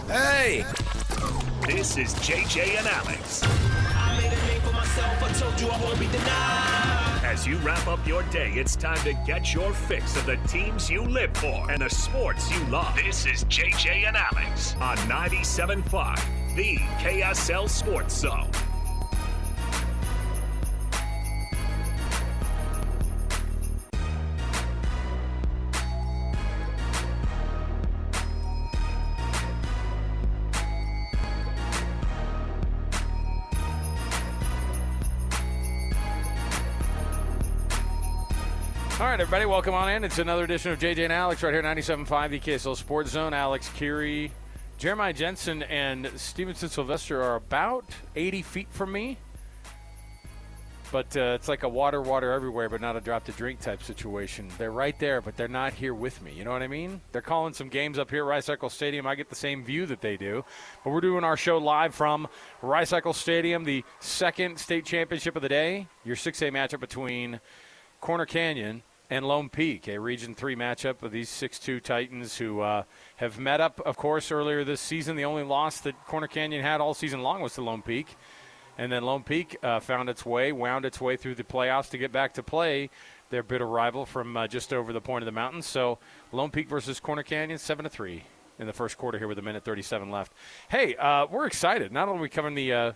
Hey! This is JJ and Alex. I made a name for myself, I told you I won't be denied. As you wrap up your day, it's time to get your fix of the teams you live for and the sports you love. This is JJ and Alex on 97.5, the KSL Sports Zone. All right, everybody, welcome on in. It's another edition of JJ and Alex right here, 97.5, the KSL Sports Zone. Alex, Kirry, Jeremiah Jensen, and Stevenson Sylvester are about 80 feet from me. But it's like a water everywhere, but not a drop to drink type situation. They're right there, but they're not here with me. You know what I mean? They're calling some games up here at Rice-Eccles Stadium. I get the same view that they do. But we're doing our show live from Rice-Eccles Stadium, the second state championship of the day, your 6A matchup between Corner Canyon and Lone Peak, a Region 3 matchup of these 6'2 Titans who have met up, of course, earlier this season. The only loss that Corner Canyon had all season long was to Lone Peak. And then Lone Peak wound its way through the playoffs to get back to play their bitter rival from just over the point of the mountains. So Lone Peak versus Corner Canyon, 7-3 in the first quarter here with 1:37 left. Hey, we're excited. Not only are we covering the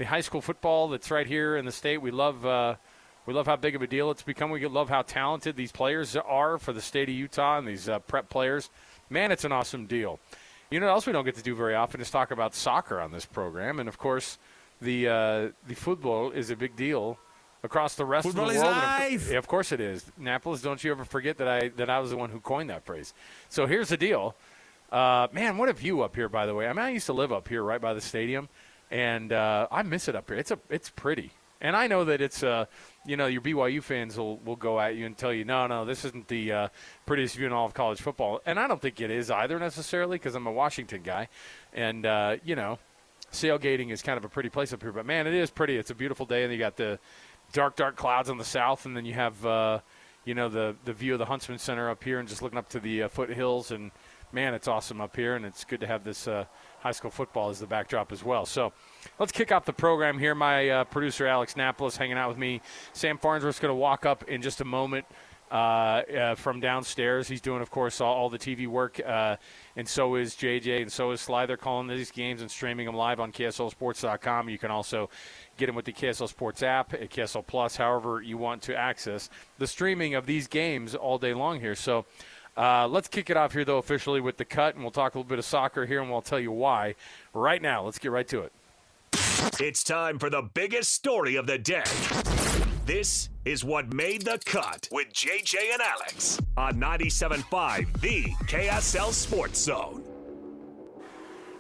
high school football that's right here in the state, we love how big of a deal it's become. We love how talented these players are for the state of Utah and these prep players. Man, it's an awesome deal. You know what else we don't get to do very often is talk about soccer on this program. And, of course, the football is a big deal across the rest Football of the world. Is life. Yeah, of course it is. Annapolis, don't you ever forget that I was the one who coined that phrase. So here's the deal. Man, what a view up here, by the way. I mean, I used to live up here right by the stadium, and I miss it up here. It's pretty. And I know that it's, your BYU fans will go at you and tell you, no, this isn't the prettiest view in all of college football. And I don't think it is either necessarily because I'm a Washington guy. And, sailgating is kind of a pretty place up here. But, man, it is pretty. It's a beautiful day. And you got the dark clouds on the south. And then you have, the view of the Huntsman Center up here and just looking up to the foothills. And, man, it's awesome up here. And it's good to have this high school football as the backdrop as well. So let's kick off the program here. My producer, Alex Napolis, hanging out with me. Sam Farnsworth's going to walk up in just a moment from downstairs. He's doing, of course, all the TV work, and so is JJ, and so is Sly. They're calling these games and streaming them live on KSLSports.com. You can also get them with the KSL Sports app at KSL Plus, however you want to access the streaming of these games all day long here. So let's kick it off here, though, officially with the cut, and we'll talk a little bit of soccer here, and we'll tell you why. Right now, let's get right to it. It's time for the biggest story of the day. This is what made the cut with JJ and Alex on 97.5, the KSL Sports Zone.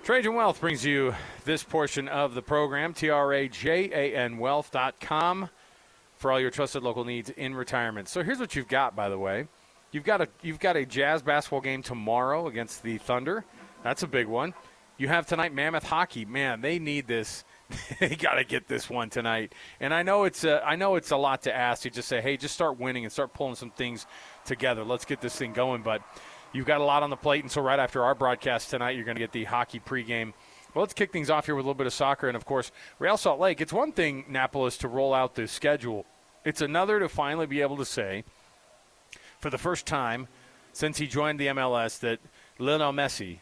Trajan Wealth brings you this portion of the program, TRAJANwealth.com, for all your trusted local needs in retirement. So here's what you've got, by the way. You've got a Jazz basketball game tomorrow against the Thunder. That's a big one. You have tonight Mammoth hockey. Man, they need this. They got to get this one tonight. And I know it's a lot to ask. You just say, hey, just start winning and start pulling some things together. Let's get this thing going. But you've got a lot on the plate, and so right after our broadcast tonight, you're going to get the hockey pregame. Well, let's kick things off here with a little bit of soccer. And, of course, Real Salt Lake. It's one thing, Annapolis, to roll out the schedule. It's another to finally be able to say, for the first time since he joined the MLS, that Lionel Messi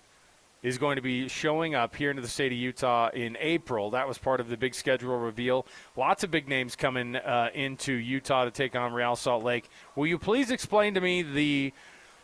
is going to be showing up here into the state of Utah in April. That was part of the big schedule reveal. Lots of big names coming into Utah to take on Real Salt Lake. Will you please explain to me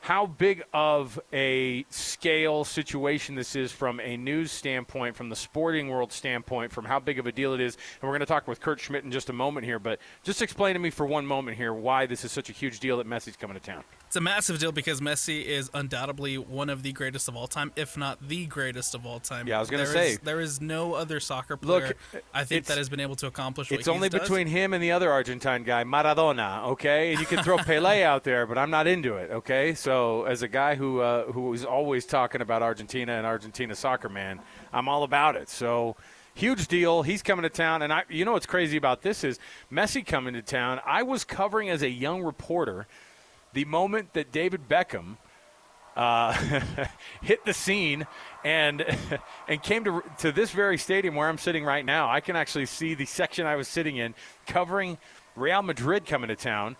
how big of a scale situation this is from a news standpoint, from the sporting world standpoint, from how big of a deal it is? And we're going to talk with Kurt Schmid in just a moment here, but just explain to me for one moment here why this is such a huge deal that Messi's coming to town. It's a massive deal because Messi is undoubtedly one of the greatest of all time, if not the greatest of all time. Yeah, I was going to say. There is no other soccer player, I think, that has been able to accomplish what It's only between him and the other Argentine guy, Maradona, okay? And you can throw Pelé out there, but I'm not into it, okay? So as a guy who is always talking about Argentina and Argentina soccer, man, I'm all about it. So huge deal. He's coming to town. And you know what's crazy about this is Messi coming to town. I was covering as a young reporter the moment that David Beckham hit the scene and came to this very stadium where I'm sitting right now. I can actually see the section I was sitting in covering Real Madrid coming to town.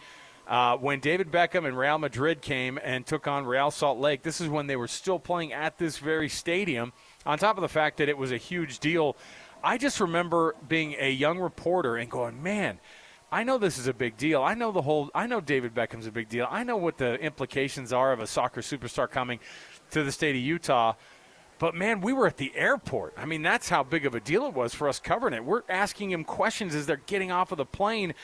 When David Beckham and Real Madrid came and took on Real Salt Lake, this is when they were still playing at this very stadium, on top of the fact that it was a huge deal. I just remember being a young reporter and going, man, I know this is a big deal. I know David Beckham's a big deal. I know what the implications are of a soccer superstar coming to the state of Utah. But, man, we were at the airport. I mean, that's how big of a deal it was for us covering it. We're asking him questions as they're getting off of the plane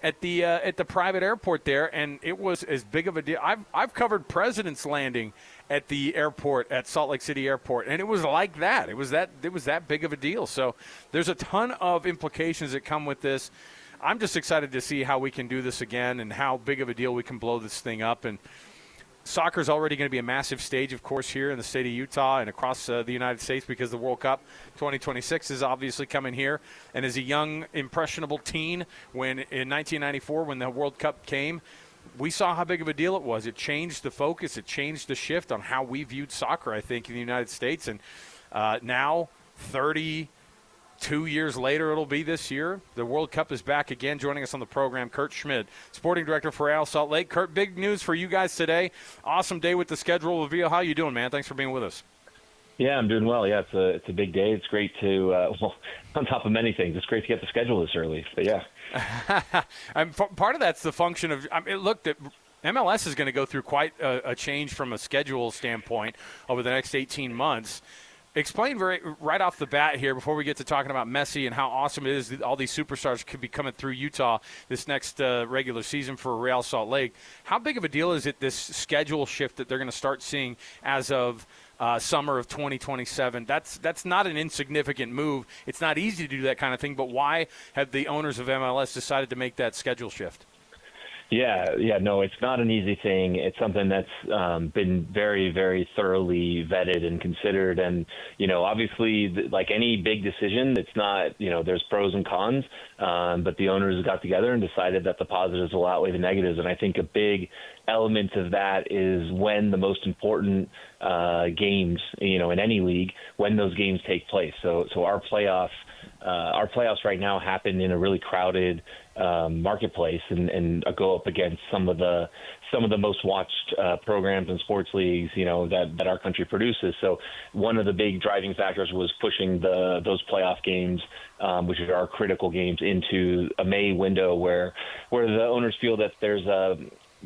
at the private airport there, and it was as big of a deal. I've covered President's Landing at the airport at Salt Lake City Airport, and it was like that. It was that big of a deal. So there's a ton of implications that come with this. I'm just excited to see how we can do this again and how big of a deal we can blow this thing up. And soccer is already going to be a massive stage, of course, here in the state of Utah and across the United States because the World Cup 2026 is obviously coming here. And as a young, impressionable teen, in 1994, when the World Cup came, we saw how big of a deal it was. It changed the focus. It changed the shift on how we viewed soccer, I think, in the United States. And now, 32 years later, it'll be this year, the World Cup is back again. Joining us on the program, Kurt Schmid, sporting director for Real Salt Lake. Kurt, big news for you guys today. Awesome day with the schedule reveal. How you doing, man? Thanks for being with us. Yeah, I'm doing well. Yeah, it's a big day. It's great to, well, on top of many things, it's great to get the schedule this early. But, yeah. Part of that's the function of look, MLS is going to go through quite a change from a schedule standpoint over the next 18 months. Explain right off the bat here before we get to talking about Messi and how awesome it is that all these superstars could be coming through Utah this next regular season for Real Salt Lake. How big of a deal is it, this schedule shift that they're going to start seeing as of summer of 2027? That's not an insignificant move. It's not easy to do that kind of thing, but why have the owners of MLS decided to make that schedule shift? Yeah, no, it's not an easy thing. It's something that's been very, very thoroughly vetted and considered. And, obviously, like any big decision, it's not, there's pros and cons. But the owners got together and decided that the positives will outweigh the negatives. And I think a big element of that is when the most important games, in any league, when those games take place. So our playoffs right now happen in a really crowded marketplace and go up against some of the most watched programs and sports leagues, that our country produces. So one of the big driving factors was pushing those playoff games, which are our critical games, into a May window where the owners feel that there's a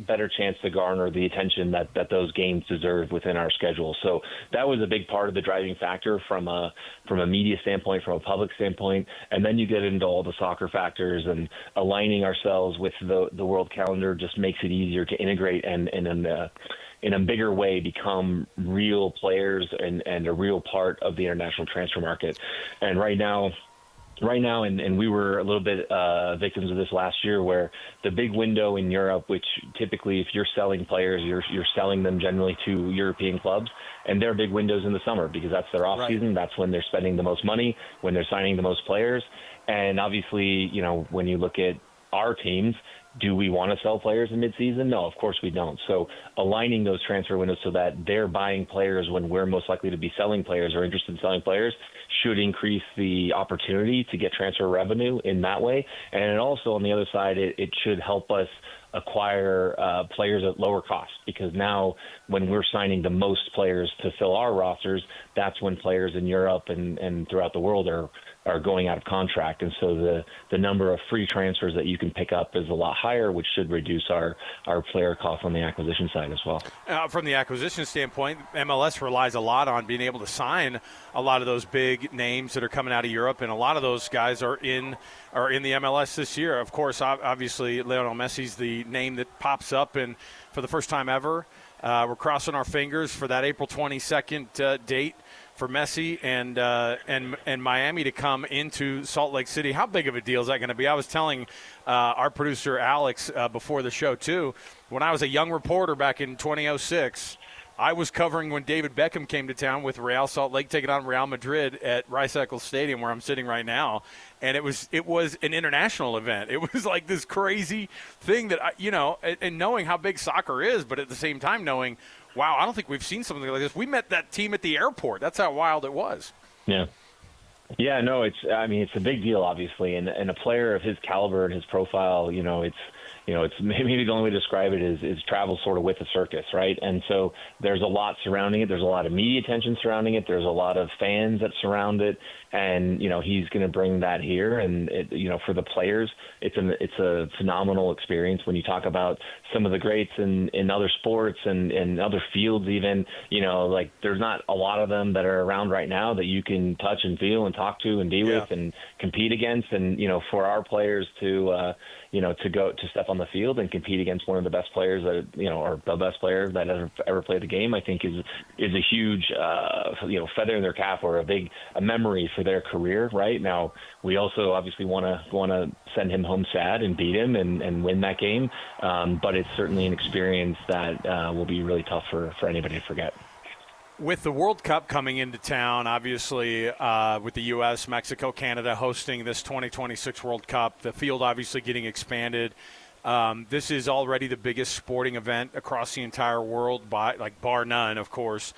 better chance to garner the attention that those games deserve within our schedule. So that was a big part of the driving factor from a media standpoint, from a public standpoint. And then you get into all the soccer factors, and aligning ourselves with the world calendar just makes it easier to integrate and in a bigger way become real players and a real part of the international transfer market. And right now, and we were a little bit victims of this last year, where the big window in Europe, which typically if you're selling players, you're selling them generally to European clubs, and their big windows in the summer because that's their off season. That's when they're spending the most money, when they're signing the most players. And obviously, when you look at our teams, do we want to sell players in midseason? No, of course we don't. So aligning those transfer windows so that they're buying players when we're most likely to be selling players or interested in selling players should increase the opportunity to get transfer revenue in that way. And also on the other side, it should help us acquire players at lower cost, because now when we're signing the most players to fill our rosters, that's when players in Europe and throughout the world are going out of contract. And so the number of free transfers that you can pick up is a lot higher, which should reduce our player cost on the acquisition side as well. From the acquisition standpoint, MLS relies a lot on being able to sign a lot of those big names that are coming out of Europe, and a lot of those guys are in the MLS this year. Of course, obviously, Lionel Messi's the name that pops up, and for the first time ever, we're crossing our fingers for that April 22nd date for Messi and Miami to come into Salt Lake City. How big of a deal is that going to be? I was telling our producer Alex before the show too, when I was a young reporter back in 2006, I was covering when David Beckham came to town with Real Salt Lake taking on Real Madrid at Rice-Eccles Stadium, where I'm sitting right now. And it was an international event. It was like this crazy thing that, and knowing how big soccer is, but at the same time knowing wow, I don't think we've seen something like this. We met that team at the airport. That's how wild it was. Yeah. Yeah, no, it's a big deal, obviously, and a player of his caliber and his profile, it's maybe the only way to describe it is travel sort of with a circus, right? And so there's a lot surrounding it. There's a lot of media attention surrounding it. There's a lot of fans that surround it, and he's going to bring that here. And for the players, it's a phenomenal experience. When you talk about some of the greats in other sports and in other fields, even like there's not a lot of them that are around right now that you can touch and feel and talk to and be with and compete against. And for our players to go to step on the field and compete against one of the best players that or the best player that ever played the game, I think is a huge feather in their cap or a memory for their career. Right now, we also obviously want to send him home sad and beat him and win that game, but it's certainly an experience that will be really tough for anybody to forget. With the World Cup coming into town, obviously, with the U.S., Mexico, Canada hosting this 2026 World Cup, the field obviously getting expanded. This is already the biggest sporting event across the entire world, bar none, of course.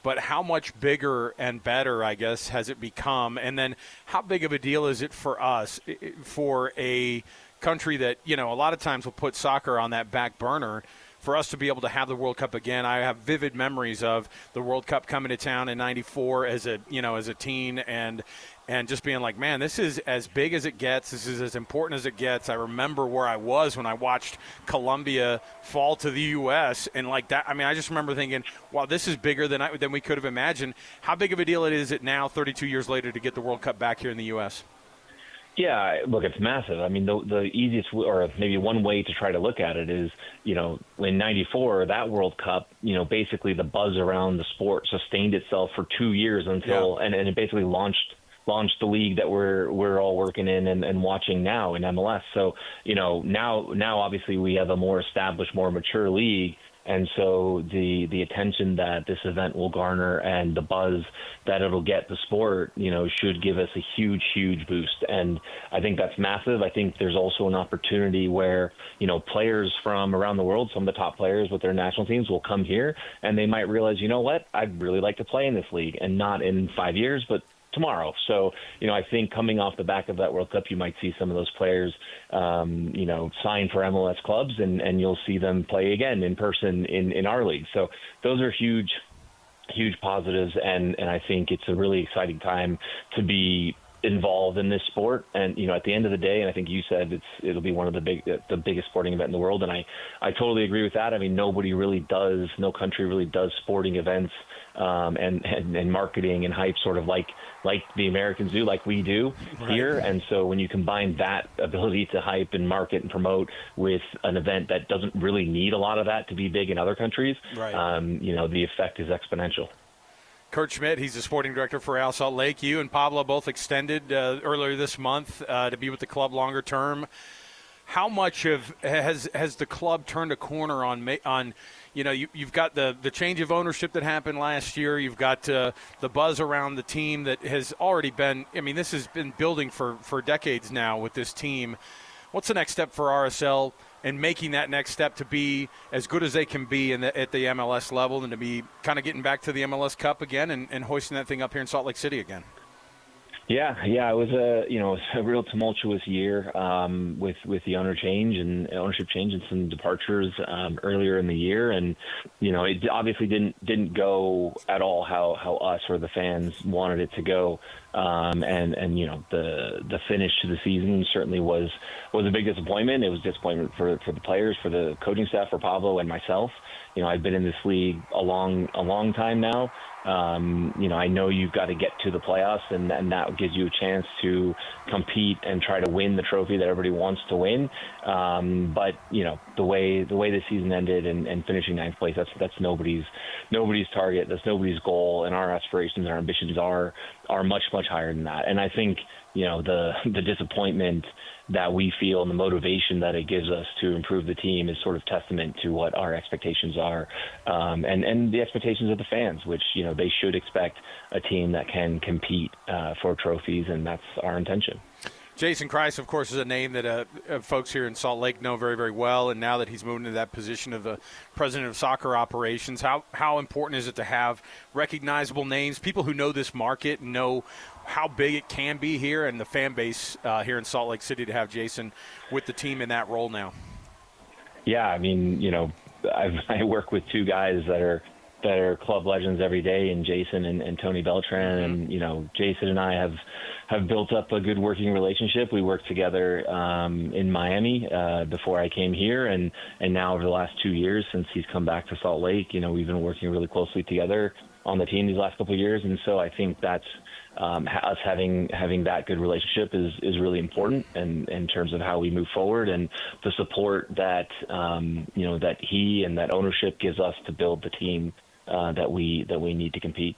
But how much bigger and better, I guess, has it become? And then how big of a deal is it for us, for a country that, a lot of times will put soccer on that back burner? For us to be able to have the World Cup again, I have vivid memories of the World Cup coming to town in '94 as a teen, and just being like, man, this is as big as it gets. This is as important as it gets. I remember where I was when I watched Colombia fall to the U.S. and like that. I mean, I just remember thinking, wow, this is bigger than we could have imagined. How big of a deal is it now, 32 years later, to get the World Cup back here in the U.S.? Yeah, look, it's massive. I mean, the easiest, or maybe one way to try to look at it is, in '94, that World Cup, basically the buzz around the sport sustained itself for 2 years until, and it basically launched the league that we're all working in and watching now in MLS. So, now obviously we have a more established, more mature league. And so the attention that this event will garner and the buzz that it'll get the sport, should give us a huge, huge boost. And I think that's massive. I think there's also an opportunity where, players from around the world, some of the top players with their national teams will come here and they might realize, what, I'd really like to play in this league, and not in 5 years, but tomorrow. So, I think coming off the back of that World Cup, you might see some of those players, sign for MLS clubs, and you'll see them play again in person in our league. So those are huge positives, and I think it's a really exciting time to be involved in this sport. And at the end of the day, and I think you said it'll be one of the biggest sporting event in the world, and I totally agree with that. I mean, no country really does sporting events and marketing and hype sort of like the Americans do, like we do here. And so when you combine that ability to hype and market and promote with an event that doesn't really need a lot of that to be big in other countries, the effect is exponential. Kurt Schmid, he's the sporting director for Al Salt Lake. You and Pablo both extended earlier this month to be with the club longer term. How much has the club turned a corner on you've got the change of ownership that happened last year. You've got the buzz around the team that has already been, this has been building for decades now with this team. What's the next step for RSL and making that next step to be as good as they can be at the MLS level, and to be kind of getting back to the MLS Cup again and hoisting that thing up here in Salt Lake City again? Yeah, it was a real tumultuous year with the ownership change and some departures earlier in the year, and it obviously didn't go at all how us or the fans wanted it to go, and the finish to the season certainly was a big disappointment. It was disappointment for the players, for the coaching staff, for Pablo and myself. I've been in this league a long time now. I know you've got to get to the playoffs, and that gives you a chance to compete and try to win the trophy that everybody wants to win. But the way the season ended and finishing ninth place, that's nobody's target. That's nobody's goal, and our aspirations and our ambitions are much higher than that. And I think the disappointment that we feel and the motivation that it gives us to improve the team is sort of testament to what our expectations are, and the expectations of the fans, which they should expect a team that can compete for trophies, and that's our intention. Jason Kreis, of course, is a name that folks here in Salt Lake know very, very well. And now that he's moved into that position of the president of soccer operations, how important is it to have recognizable names, people who know this market and know how big it can be here, and the fan base here in Salt Lake City to have Jason with the team in that role now? Yeah, I mean, I work with two guys that are club legends every day, and Jason and Tony Beltran. And Jason and I have built up a good working relationship. We worked together in Miami before I came here, and now over the last 2 years since he's come back to Salt Lake, we've been working really closely together on the team these last couple of years. And so I think that's us having that good relationship is really important, and in terms of how we move forward and the support that that he and that ownership gives us to build the team that we need to compete.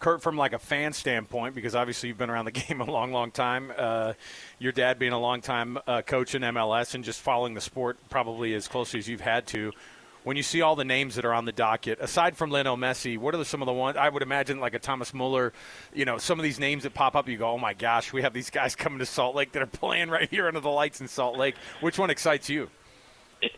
Kurt, from like a fan standpoint, because obviously you've been around the game a long, long time, your dad being a long-time coach in MLS and just following the sport probably as closely as you've had to, when you see all the names that are on the docket, aside from Lionel Messi, what are some of the ones? I would imagine like a Thomas Muller, some of these names that pop up, you go, oh my gosh, we have these guys coming to Salt Lake that are playing right here under the lights in Salt Lake. Which one excites you?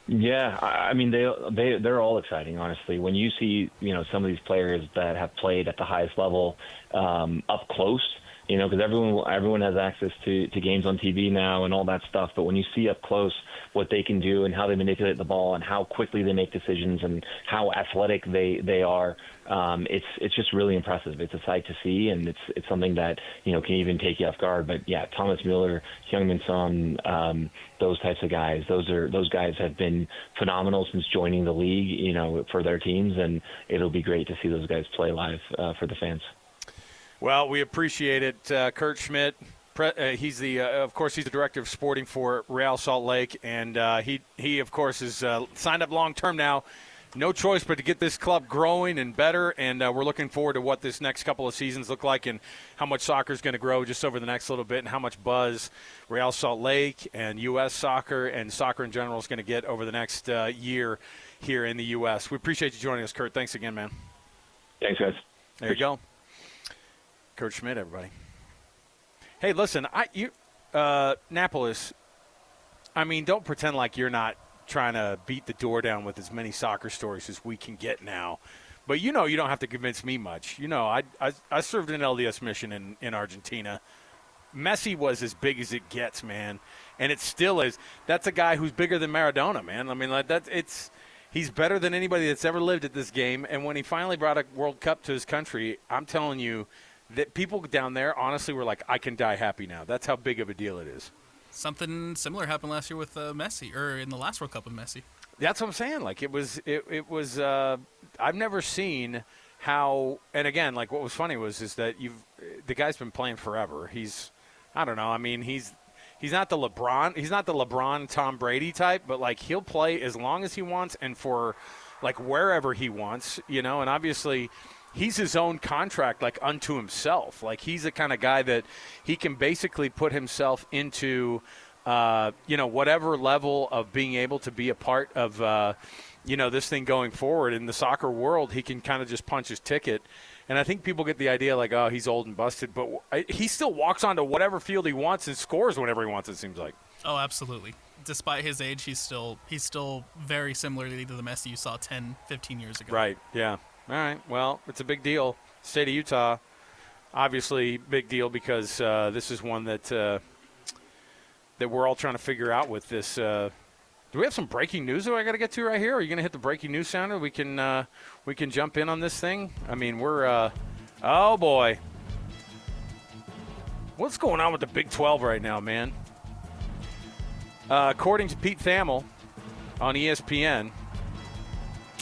Yeah, I mean they're all exciting, honestly. When you see some of these players that have played at the highest level up close, because everyone has access to games on TV now and all that stuff. But when you see up close what they can do and how they manipulate the ball and how quickly they make decisions and how athletic they are, it's just really impressive. It's a sight to see, and it's something that can even take you off guard. But yeah, Thomas Muller, Heung-min Son, those types of guys, those guys have been phenomenal since joining the league, for their teams, and it'll be great to see those guys play live for the fans. Well, we appreciate it, Kurt Schmid. He's of course, he's the director of sporting for Real Salt Lake, and he of course is signed up long term now. No choice but to get this club growing and better, and we're looking forward to what this next couple of seasons look like and how much soccer is going to grow just over the next little bit and how much buzz Real Salt Lake and U.S. soccer and soccer in general is going to get over the next year here in the U.S. We appreciate you joining us, Kurt. Thanks again, man. Thanks, guys. There you go. Kurt Schmid, everybody. Hey, listen, Napolis, I mean, don't pretend like you're not trying to beat the door down with as many soccer stories as we can get now. But you don't have to convince me much. I served an LDS mission in Argentina. Messi was as big as it gets, man, and it still is. That's a guy who's bigger than Maradona, man. I mean, he's better than anybody that's ever lived at this game. And when he finally brought a World Cup to his country, I'm telling you that people down there honestly were like, I can die happy now. That's how big of a deal it is. Something similar happened last year with Messi, or in the last World Cup with Messi. That's what I'm saying. Like it was. I've never seen how. And again, like what was funny is that the guy's been playing forever. I don't know. I mean, he's not the LeBron. He's not the LeBron Tom Brady type, but like he'll play as long as he wants and for like wherever he wants. And obviously, he's his own contract, like unto himself. Like he's the kind of guy that he can basically put himself into, whatever level of being able to be a part of, this thing going forward in the soccer world. He can kind of just punch his ticket. And I think people get the idea like, oh, he's old and busted, but he still walks onto whatever field he wants and scores whenever he wants, it seems like. Oh, absolutely. Despite his age, he's still very similar to the Messi you saw 10, 15 years ago. Right, yeah. All right, well, it's a big deal. State of Utah, obviously big deal because this is one that we're all trying to figure out with this. Do we have some breaking news that I got to get to right here? Are you going to hit the breaking news sounder? We can jump in on this thing. I mean, we're oh boy, what's going on with the Big 12 right now, man? According to Pete Thamel on ESPN.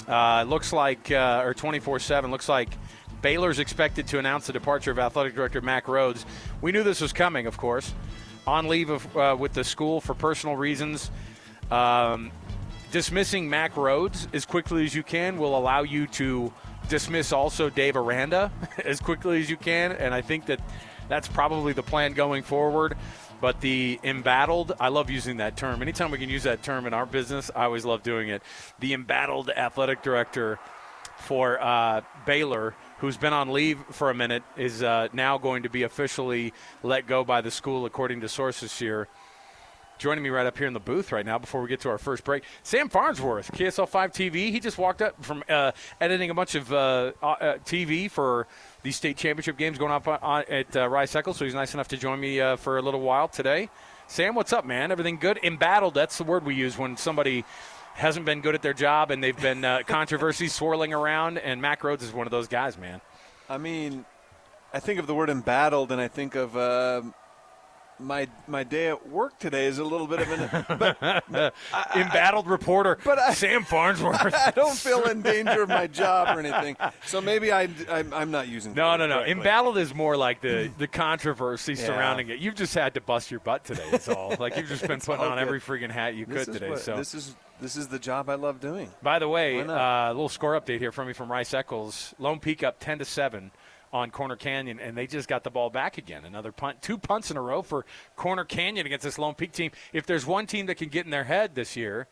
Looks like, or 24/7, looks like Baylor's expected to announce the departure of athletic director Mack Rhoades. We knew this was coming, of course. On leave with the school for personal reasons. Dismissing Mack Rhoades as quickly as you can will allow you to dismiss also Dave Aranda as quickly as you can, and I think that's probably the plan going forward. But the embattled, I love using that term. Anytime we can use that term in our business, I always love doing it. The embattled athletic director for Baylor, who's been on leave for a minute, is now going to be officially let go by the school, according to sources here. Joining me right up here in the booth right now before we get to our first break, Sam Farnsworth, KSL5 TV. He just walked up from editing a bunch of TV for these state championship games going up at Rice-Eccles, so he's nice enough to join me for a little while today. Sam, what's up, man? Everything good? Embattled, that's the word we use when somebody hasn't been good at their job and they've been controversies swirling around, and Mack Rhoades is one of those guys, man. I mean, I think of the word embattled, and I think of my day at work today is a little bit of an embattled reporter, Sam Farnsworth. I don't feel in danger of my job or anything, so maybe I'm not using. No. Embattled is more like the controversy surrounding it. You've just had to bust your butt today. That's all. Like you've just been putting on every freaking hat you could today. So this is the job I love doing. By the way, a little score update here from me from Rice-Eccles. Lone Peak up 10-7. On Corner Canyon, and they just got the ball back again. Another punt, 2 punts in a row for Corner Canyon against this Lone Peak team. If there's one team that can get in their head this year,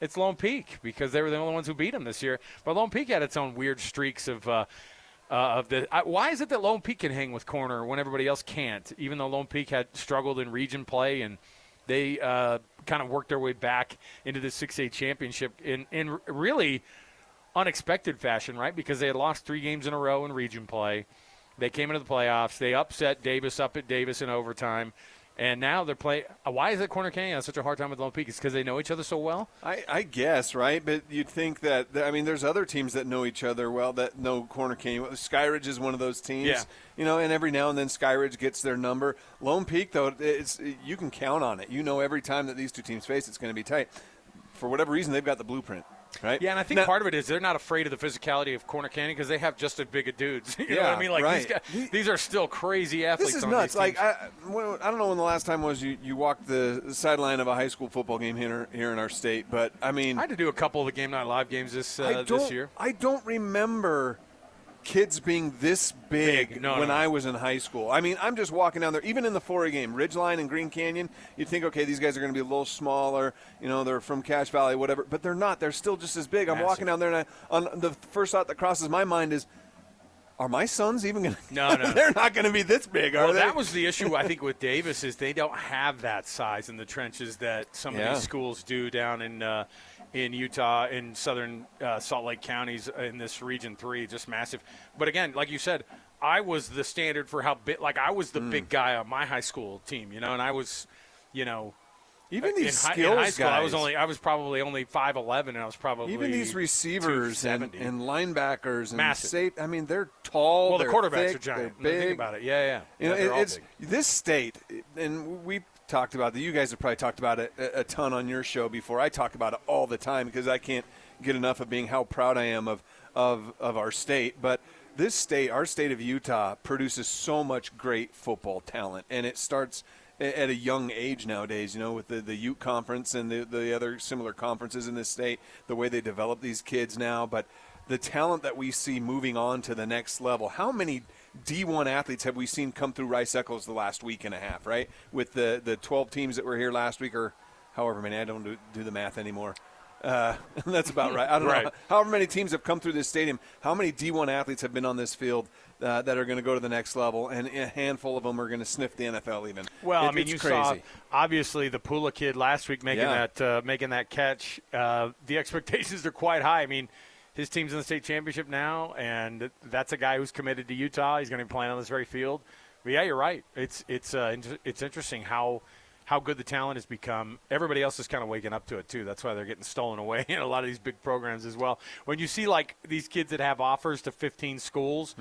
it's Lone Peak, because they were the only ones who beat them this year. But Lone Peak had its own weird streaks of why is it that Lone Peak can hang with Corner when everybody else can't, even though Lone Peak had struggled in region play, and they kind of worked their way back into the 6A championship in really unexpected fashion, right? Because they had lost 3 games in a row in region play. They came into the playoffs. They upset Davis up at Davis in overtime. And now they're playing. Why is it Corner Canyon has such a hard time with Lone Peak? It's because they know each other so well? I guess, right? But you'd think that, there's other teams that know each other well that know Corner Canyon. Skyridge is one of those teams. Yeah. And every now and then Skyridge gets their number. Lone Peak, though, you can count on it. You know every time that these two teams face, it's going to be tight. For whatever reason, they've got the blueprint. Right? Yeah, and I think part of it is they're not afraid of the physicality of Corner Canyon because they have just as big a dudes. You know what I mean? Like right. These are still crazy athletes. This is on nuts. These teams. I don't know when the last time was you walked the sideline of a high school football game here in our state, but I had to do a couple of the Game Night Live games this year. I don't remember kids being this big when I was in high school. I'm just walking down there, even in the 4A game, Ridgeline and Green Canyon, you'd think, okay, these guys are going to be a little smaller, they're from Cache Valley, whatever, but they're not. They're still just as big. Massive. I'm walking down there, and the first thought that crosses my mind is, are my sons even going to – No. They're not going to be this big, are they? That was the issue, I think, with Davis is they don't have that size in the trenches that some of these schools do down in Utah, in southern Salt Lake counties, in this Region 3, just massive. But again, like you said, I was the standard for how big. Like I was the big guy on my high school team, and I was, even these in skills high school, guys. I was probably only 5'11", and I was probably even these receivers and linebackers and massive. They're tall. Well, they're the quarterbacks thick, are giant. They're big. Think about it. Yeah. It's this state, and we talked about that. You guys have probably talked about it a ton on your show before. I talk about it all the time because I can't get enough of being how proud I am of our state. But this state, our state of Utah, produces so much great football talent, and it starts at a young age nowadays, with the Ute Conference and the other similar conferences in this state, the way they develop these kids now. But the talent that we see moving on to the next level, how many D1 athletes have we seen come through Rice-Eccles the last week and a half, right? With the 12 teams that were here last week, or however many, I don't do the math anymore. That's about right. I don't know. However many teams have come through this stadium, how many D1 athletes have been on this field that are going to go to the next level, and a handful of them are going to sniff the NFL even. Well, it's you crazy. saw, obviously, the Pula kid last week making that catch. The expectations are quite high. His team's in the state championship now, and that's a guy who's committed to Utah. He's going to be playing on this very field. But, yeah, you're right. It's interesting how good the talent has become. Everybody else is kind of waking up to it, too. That's why they're getting stolen away in a lot of these big programs as well. When you see, these kids that have offers to 15 schools,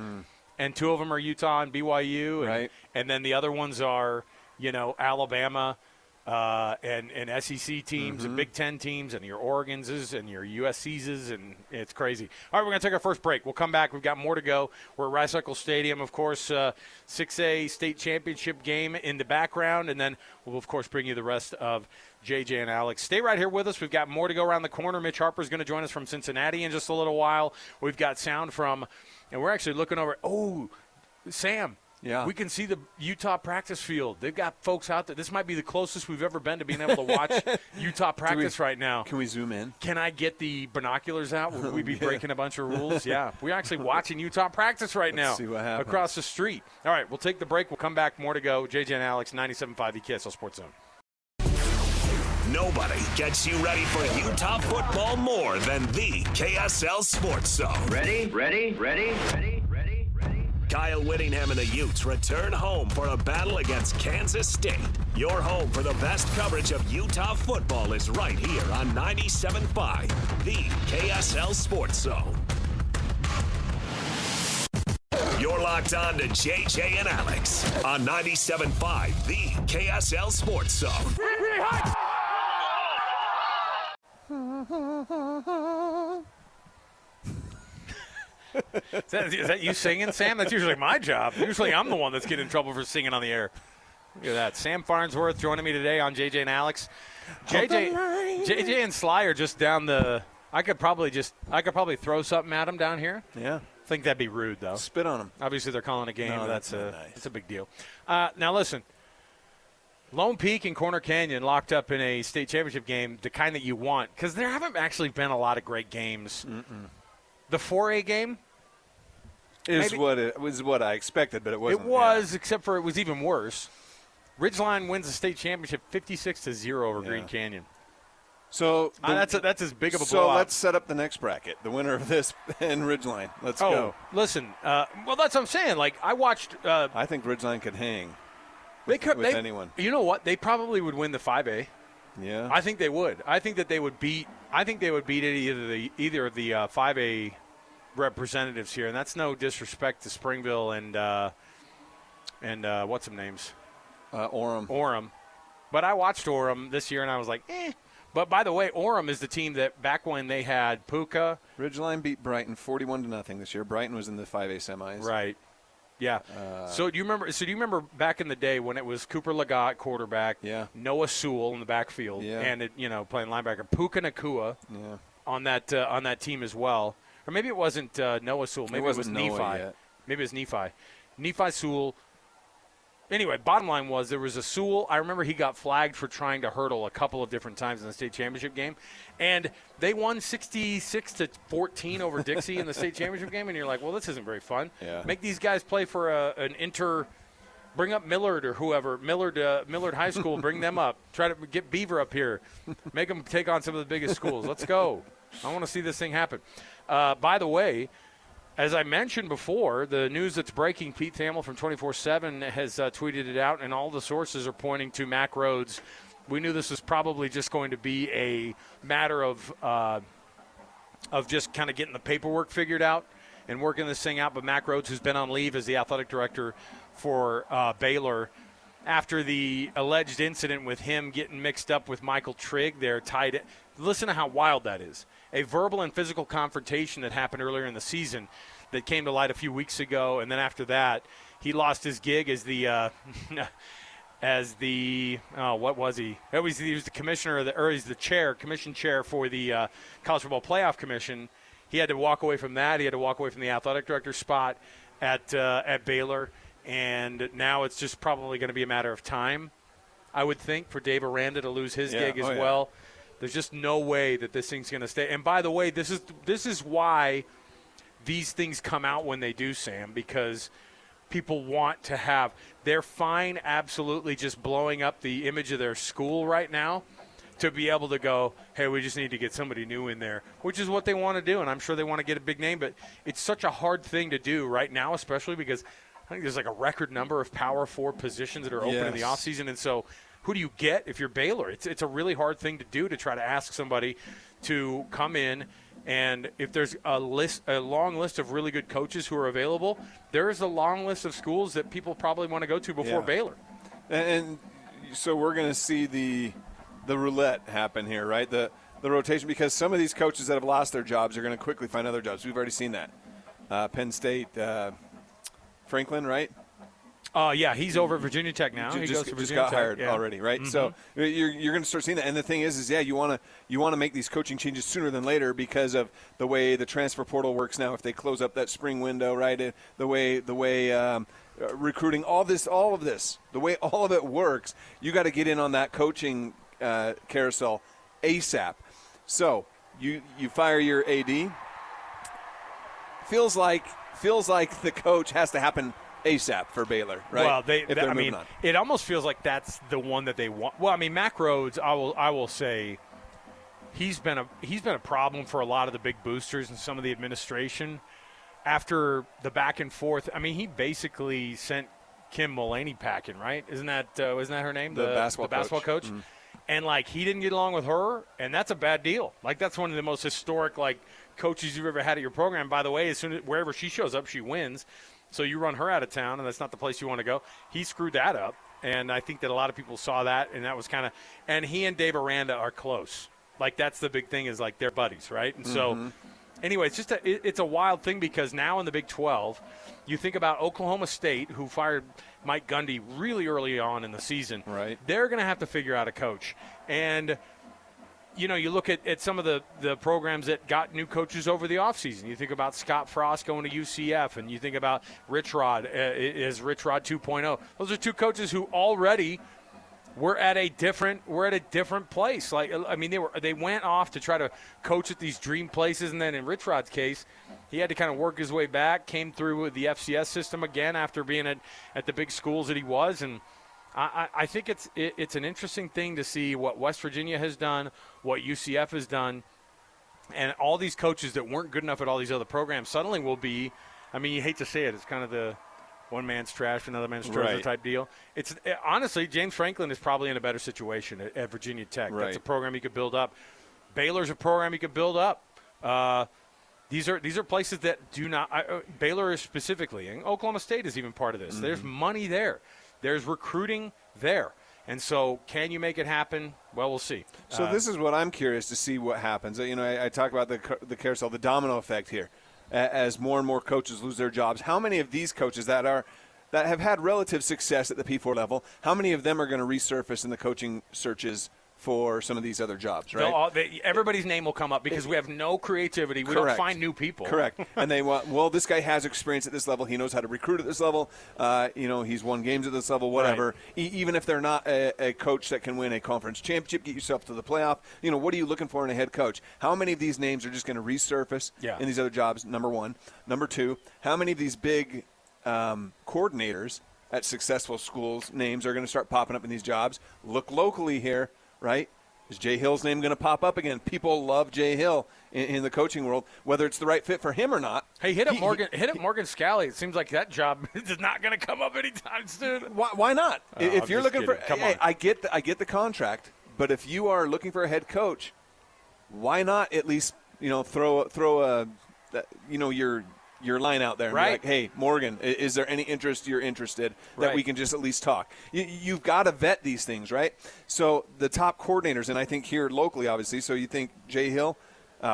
and 2 of them are Utah and BYU, and then the other ones are, Alabama and SEC teams and Big Ten teams and your Oregons and your USC's, and it's crazy. All right, we're going to take our first break. We'll come back. We've got more to go. We're at Rice-Eccles Stadium, of course, 6A state championship game in the background, and then we'll, of course, bring you the rest of JJ and Alex. Stay right here with us. We've got more to go around the corner. Mitch Harper is going to join us from Cincinnati in just a little while. We've got sound from, and we're actually looking over, Sam, Yeah. We can see the Utah practice field. They've got folks out there. This might be the closest we've ever been to being able to watch Utah practice right now. Can we zoom in? Can I get the binoculars out? Would we be breaking a bunch of rules? Yeah. We're actually watching Utah practice right now. See what happens. Across the street. All right, we'll take the break. We'll come back. More to go. JJ and Alex, 97.5 the KSL Sports Zone. Nobody gets you ready for Utah football more than the KSL Sports Zone. Ready? Kyle Whittingham and the Utes return home for a battle against Kansas State. Your home for the best coverage of Utah football is right here on 97.5, the KSL Sports Zone. You're locked on to JJ and Alex on 97.5, the KSL Sports Zone. Is that you singing, Sam? That's usually my job. Usually I'm the one that's getting in trouble for singing on the air. Look at that. Sam Farnsworth joining me today on JJ and Alex. JJ and Sly are just down the – I could probably throw something at them down here. Yeah. I think that'd be rude, though. Spit on them. Obviously, they're calling a game. No, That's nice. a big deal. Now, listen. Lone Peak and Corner Canyon locked up in a state championship game, the kind that you want, because there haven't actually been a lot of great games. The 4A game is what I expected, but it wasn't. It was, except for it was even worse. Ridgeline wins the state championship 56-0 over Green Canyon. So that's as big of a blowout. So let's set up the next bracket. The winner of this and Ridgeline. Let's go. Listen. Well, that's what I'm saying. Like, I watched. I think Ridgeline could hang. With anyone. You know what? They probably would win the 5A. Yeah. I think they would. I think that they would beat. I think they would beat either of the 5A representatives here, and that's no disrespect to Springville and what's some names? Orem. But I watched Orem this year, and I was like, eh. But by the way, Orem is the team that back when they had Puka. Ridgeline beat Brighton 41-0 this year. Brighton was in the 5A semis. Right. Yeah. So do you remember back in the day when it was Cooper Legat quarterback, Noah Sewell in the backfield, and playing linebacker, Puka Nakua on that team as well, or maybe it wasn't Noah Sewell, maybe it was Nephi. Maybe it was Nephi Sewell. Anyway, bottom line was there was a Sewell. I remember he got flagged for trying to hurdle a couple of different times in the state championship game, and they won 66-14 over Dixie in the state championship game. And you're like, well, this isn't very fun. Yeah. Make these guys play for bring up Millard or whoever, Millard High School, bring them up. Try to get Beaver up here. Make them take on some of the biggest schools. Let's go. I want to see this thing happen. By the way, as I mentioned before, the news that's breaking, Pete Thamel from 24/7 has tweeted it out, and all the sources are pointing to Mack Rhoades. We knew this was probably just going to be a matter of just kind of getting the paperwork figured out and working this thing out. But Mack Rhoades, who's been on leave as the athletic director for Baylor, after the alleged incident with him getting mixed up with Michael Trigg, they're tied. Listen to how wild that is. A verbal and physical confrontation that happened earlier in the season that came to light a few weeks ago, and then after that, he lost his gig as the what was he? He was the commissioner he's the commission chair for the College Football Playoff Commission. He had to walk away from that. He had to walk away from the athletic director spot at Baylor, and now it's just probably going to be a matter of time, I would think, for Dave Aranda to lose his gig as well. There's just no way that this thing's going to stay. And by the way, this is why these things come out when they do, Sam, because people want to have – they're fine absolutely just blowing up the image of their school right now to be able to go, hey, we just need to get somebody new in there, which is what they want to do, and I'm sure they want to get a big name. But it's such a hard thing to do right now, especially because I think there's like a record number of Power 4 positions that are open in the offseason, and so – who do you get if you're Baylor? It's a really hard thing to do, to try to ask somebody to come in, and if there's a long list of really good coaches who are available, there is a long list of schools that people probably want to go to before Baylor. And so we're going to see the roulette happen here, right? The rotation, because some of these coaches that have lost their jobs are going to quickly find other jobs. We've already seen that. Penn State, Franklin, right? Yeah, he's over at Virginia Tech now. He goes to Virginia just got Tech. hired already, right? Mm-hmm. So you're going to start seeing that. And the thing is you want to make these coaching changes sooner than later because of the way the transfer portal works now. If they close up that spring window, right? The way recruiting, all of this, the way all of it works, you got to get in on that coaching carousel ASAP. So you fire your AD. Feels like the coach has to happen ASAP for Baylor, right? Well, it almost feels like that's the one that they want. Well, I mean, Mack Rhoades, I will say, he's been a problem for a lot of the big boosters and some of the administration. After the back and forth, I mean, he basically sent Kim Mullaney packing, right? Isn't that her name? The basketball coach. Mm-hmm. And like he didn't get along with her, and that's a bad deal. Like that's one of the most historic like coaches you've ever had at your program. By the way, as soon as wherever she shows up, she wins. So you run her out of town, and that's not the place you want to go. He screwed that up, and I think that a lot of people saw that, and that was kind of – and he and Dave Aranda are close. Like that's the big thing is like they're buddies, right? And so anyway, it's just it's a wild thing because now in the Big 12, you think about Oklahoma State, who fired Mike Gundy really early on in the season. Right. They're going to have to figure out a coach. And – you know, you look at some of the programs that got new coaches over the offseason. You think about Scott Frost going to UCF, and you think about Rich Rod is Rich Rod 2.0. Those are two coaches who already were at a different place. Like I mean, they went off to try to coach at these dream places, and then in Rich Rod's case, he had to kind of work his way back. Came through with the FCS system again after being at the big schools that he was, and I think it's an interesting thing to see what West Virginia has done, what UCF has done, and all these coaches that weren't good enough at all these other programs suddenly will be. I mean, you hate to say it, it's kind of the one man's trash, another man's treasure type deal. Honestly, James Franklin is probably in a better situation at Virginia Tech. Right. That's a program he could build up. Baylor's a program he could build up. These are places that do not. Baylor is specifically, and Oklahoma State is even part of this. There's money there. There's recruiting there. And so can you make it happen? Well, we'll see. So this is what I'm curious to see what happens. You know, I talk about the carousel, the domino effect here. As more and more coaches lose their jobs, how many of these coaches that have had relative success at the P4 level, how many of them are going to resurface in the coaching searches for some of these other jobs, right? Everybody's name will come up because we have no creativity. We don't find new people. Correct. And they want, well, this guy has experience at this level. He knows how to recruit at this level. He's won games at this level, whatever. Right. Even if they're not a coach that can win a conference championship, get yourself to the playoff, what are you looking for in a head coach? How many of these names are just going to resurface in these other jobs, number one? Number two, how many of these big coordinators at successful schools' names are going to start popping up in these jobs? Look locally here. Right? Is Jay Hill's name going to pop up again? People love Jay Hill in the coaching world, whether it's the right fit for him or not. Hey, hit up Morgan Scalley. It seems like that job is not going to come up anytime soon. Why not? If you're looking for, I get the contract, but if you are looking for a head coach, why not at least throw your line out there and be like, hey, Morgan, is there any interest you're interested that we can just at least talk? You've got to vet these things, right? So the top coordinators, and I think here locally, obviously, so you think Jay Hill,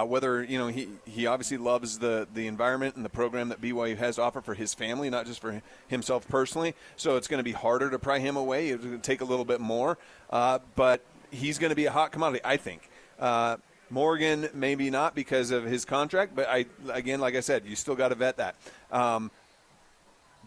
whether, he obviously loves the environment and the program that BYU has to offer for his family, not just for himself personally. So it's going to be harder to pry him away. It's going to take a little bit more. But he's going to be a hot commodity, I think. Morgan, maybe not because of his contract, but like I said, you still got to vet that.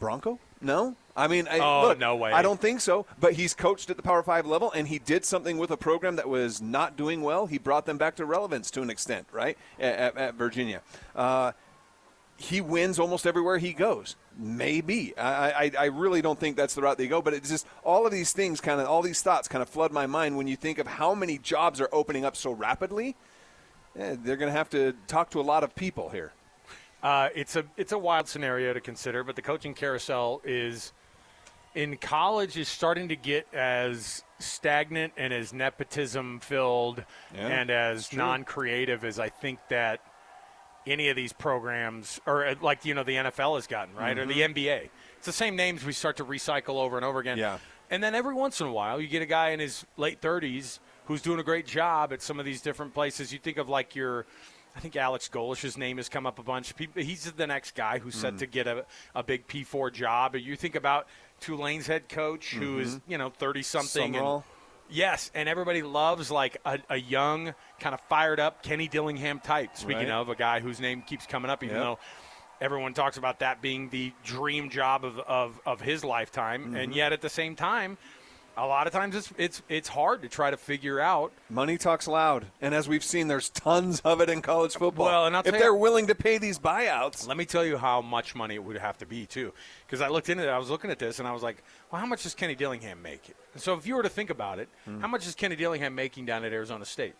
Bronco? No? I mean, no way. I don't think so, but he's coached at the Power 5 level, and he did something with a program that was not doing well. He brought them back to relevance to an extent, right, at Virginia. He wins almost everywhere he goes. Maybe. I really don't think that's the route they go, but it's just all of these things all these thoughts kind of flood my mind when you think of how many jobs are opening up so rapidly. They're going to have to talk to a lot of people here. It's a wild scenario to consider, but the coaching carousel in college is starting to get as stagnant and as nepotism filled and as non-creative as I think that any of these programs, or like the NFL has gotten, right, or the NBA. It's the same names we start to recycle over and over again. Yeah. And then every once in a while, you get a guy in his late 30s who's doing a great job at some of these different places. You think of I think Alex Golish's name has come up a bunch. He's the next guy who's set to get a big P4 job. Or you think about Tulane's head coach who is 30-something. Yes, and everybody loves a young, kind of fired up Kenny Dillingham type. Speaking of a guy whose name keeps coming up, even though everyone talks about that being the dream job of his lifetime, and yet at the same time, a lot of times it's hard to try to figure out. Money talks loud, and as we've seen, there's tons of it in college football. Well, and if they're willing to pay these buyouts, let me tell you how much money it would have to be too, because I looked into it. I was looking at this, and I was like, well, how much does Kenny Dillingham make? And so if you were to think about it, how much is Kenny Dillingham making down at Arizona State?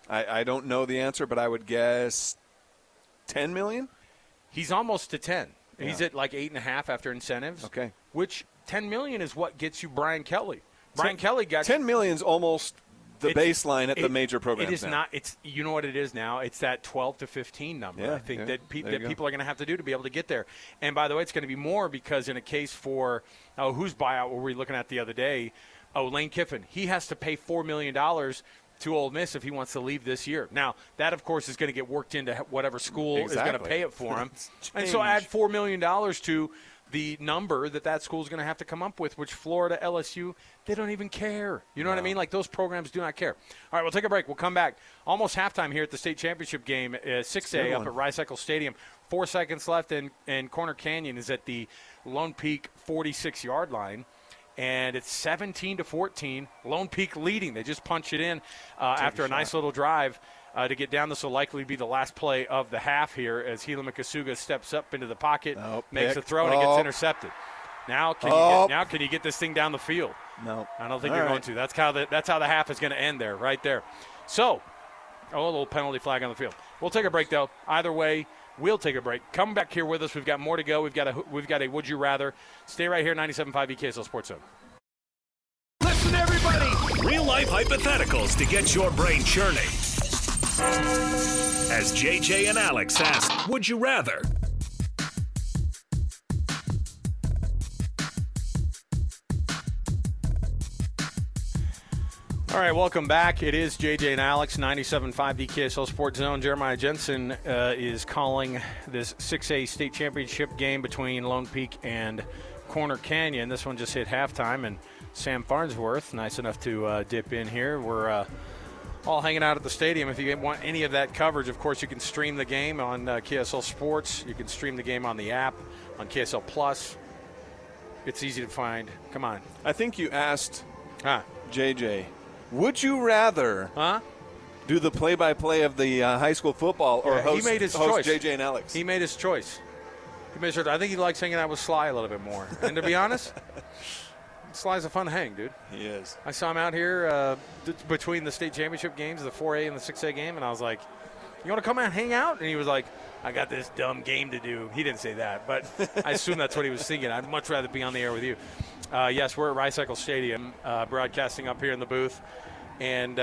I don't know the answer, but I would guess $10 million. He's almost to 10. Yeah. He's at like 8.5 after incentives. Okay, which $10 million is what gets you Brian Kelly. Brian Kelly got $10 million is almost the baseline at the major programs. It is now. not. It's, you know what it is now. It's that 12 to 15 number. Yeah, I think that people are going to have to do to be able to get there. And by the way, it's going to be more because in a case for whose buyout were we looking at the other day? Lane Kiffin. He has to pay $4 million to Ole Miss if he wants to leave this year. Now that of course is going to get worked into whatever school is going to pay it for him. And so add $4 million to the number that school is going to have to come up with, which Florida, LSU, they don't even care. You know what I mean? Like, those programs do not care. All right, we'll take a break. We'll come back. Almost halftime here at the state championship game, 6A up at Rice-Eccles Stadium. 4 seconds left, and Corner Canyon is at the Lone Peak 46-yard line. And it's 17-14. Lone Peak leading. They just punch it in after a nice little drive. To get down, this will likely be the last play of the half here as Hila Makasuga steps up into the pocket, makes a throw, and it gets intercepted. Now, can you get this thing down the field? No. I don't think you're going to. That's how the half is going to end there, right there. So, a little penalty flag on the field. We'll take a break, though. Either way, we'll take a break. Come back here with us. We've got more to go. We've got a Would You Rather. Stay right here, 97.5 EKSL Sports Zone. Listen, everybody. Real-life hypotheticals to get your brain churning. As JJ and Alex ask, would you rather? All right, welcome back. It is JJ and Alex, 97.5 DKSL Sports Zone. Jeremiah Jensen is calling this 6A state championship game between Lone Peak and Corner Canyon. This one just hit halftime, and Sam Farnsworth, nice enough to dip in here. We're all hanging out at the stadium. If you want any of that coverage, of course, you can stream the game on KSL Sports. You can stream the game on the app, on KSL Plus. It's easy to find. Come on. I think you asked JJ, would you rather do the play-by-play of the high school football or host JJ and Alex? He made his choice. I think he likes hanging out with Sly a little bit more. And to be honest, Sly's a fun hang, dude. He is. I saw him out here between the state championship games, the 4A and the 6A game, and I was like, you want to come out and hang out? And he was like, I got this dumb game to do. He didn't say that, but I assume that's what he was thinking. I'd much rather be on the air with you. Yes, we're at Rice-Eccles Stadium, broadcasting up here in the booth. And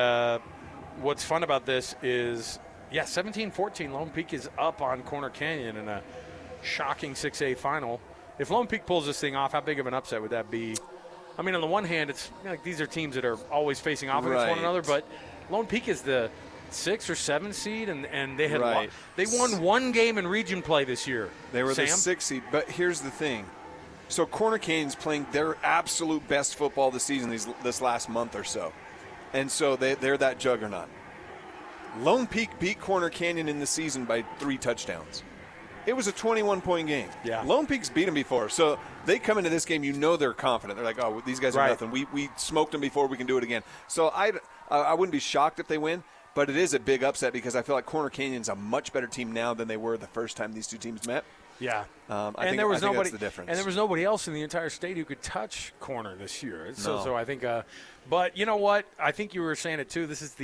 what's fun about this is, 17-14, Lone Peak is up on Corner Canyon in a shocking 6A final. If Lone Peak pulls this thing off, how big of an upset would that be? I mean, on the one hand, it's like these are teams that are always facing off against one another, but Lone Peak is the 6 or 7 seed, and they had they won one game in region play this year. They were the 6 seed, but here's the thing. So Corner Canyon's playing their absolute best football this season, this last month or so, and so they're that juggernaut. Lone Peak beat Corner Canyon in the season by 3 touchdowns. It was a 21-point game. Yeah. Lone Peak's beat them before, so they come into this game, they're confident. They're like, oh, these guys are nothing. We smoked them before, we can do it again. So I wouldn't be shocked if they win, but it is a big upset because I feel like Corner Canyon's a much better team now than they were the first time these two teams met. Yeah. I think that's the difference. And there was nobody else in the entire state who could touch Corner this year. So I think but you know what? I think you were saying it too. This is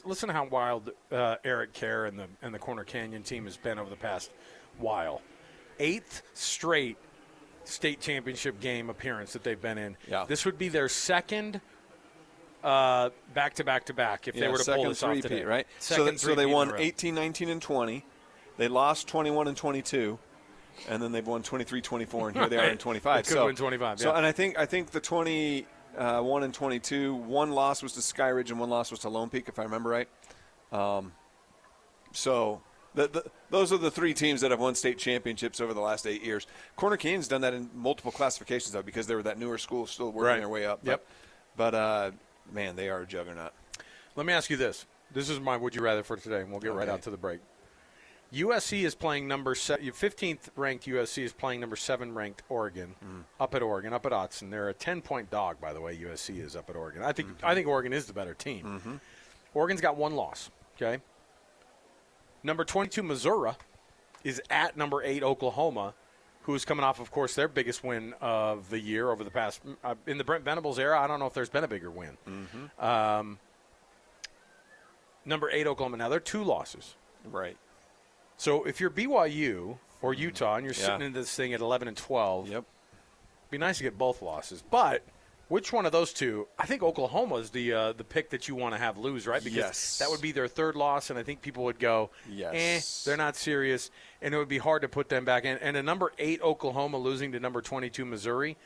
listen to how wild Eric Kerr and the Corner Canyon team has been over the past while. 8th straight state championship game appearance that they've been in. Yeah. This would be their second back-to-back if they were to pull this off today. Right? So they won 18, 19, and 20. They lost 21 and 22. And then they've won 23, 24, and here they are in 25. They could win 25, So, and I think the 21 and 22, one loss was to Skyridge and one loss was to Lone Peak, if I remember right. So those are the 3 teams that have won state championships over the last 8 years. Corner Canyon's done that in multiple classifications, though, because they were that newer school still working their way up. But man, they are a juggernaut. Let me ask you this. This is my would you rather for today, and we'll get right out to the break. USC is playing 15th ranked USC is playing number 7 ranked Oregon, up at Autzen. They're a 10-point dog, by the way. USC is up at Oregon. I think Oregon is the better team. Oregon's got 1 loss. Okay. Number 22 Missouri is at number 8 Oklahoma, who's coming off, of course, their biggest win of the year over the past in the Brent Venables era. I don't know if there's been a bigger win. Number 8 Oklahoma. Now they're 2 losses. Right. So if you're BYU or Utah and you're sitting in this thing at 11 and 12, it'd be nice to get both losses. But which one of those two? I think Oklahoma is the pick that you want to have lose, right? Because that would be their 3rd loss, and I think people would go, they're not serious, and it would be hard to put them back in. And a number 8 Oklahoma losing to number 22 Missouri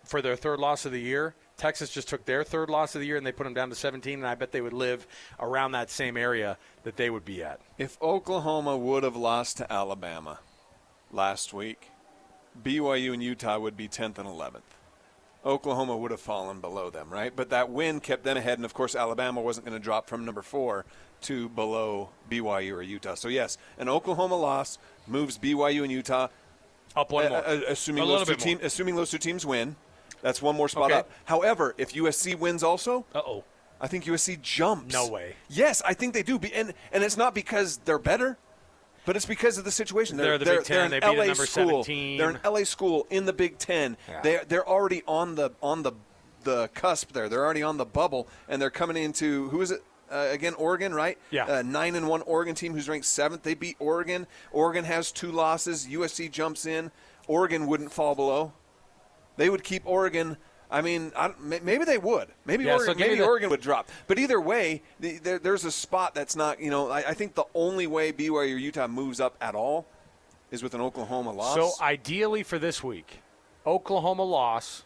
for their 3rd loss of the year. Texas just took their 3rd loss of the year, and they put them down to 17, and I bet they would live around that same area that they would be at. If Oklahoma would have lost to Alabama last week, BYU and Utah would be 10th and 11th. Oklahoma would have fallen below them, right? But that win kept them ahead, and, of course, Alabama wasn't going to drop from number 4 to below BYU or Utah. So, yes, an Oklahoma loss moves BYU and Utah up one more. Assuming those two teams win. That's one more spot up. However, if USC wins also, I think USC jumps. No way. Yes, I think they do. And it's not because they're better, but it's because of the situation. They're the Big Ten. They beat a number 17. They're an LA school in the Big Ten. Yeah. They're already on the cusp there. They're already on the bubble, and they're coming into, who is it? Again, Oregon, right? Yeah. 9-1 Oregon team who's ranked 7th. They beat Oregon. Oregon has 2 losses. USC jumps in. Oregon wouldn't fall below. They would keep Oregon. I mean, maybe they would. Maybe Oregon would drop. But either way, there's a spot that's not, I think the only way BYU or Utah moves up at all is with an Oklahoma loss. So ideally for this week, Oklahoma loss.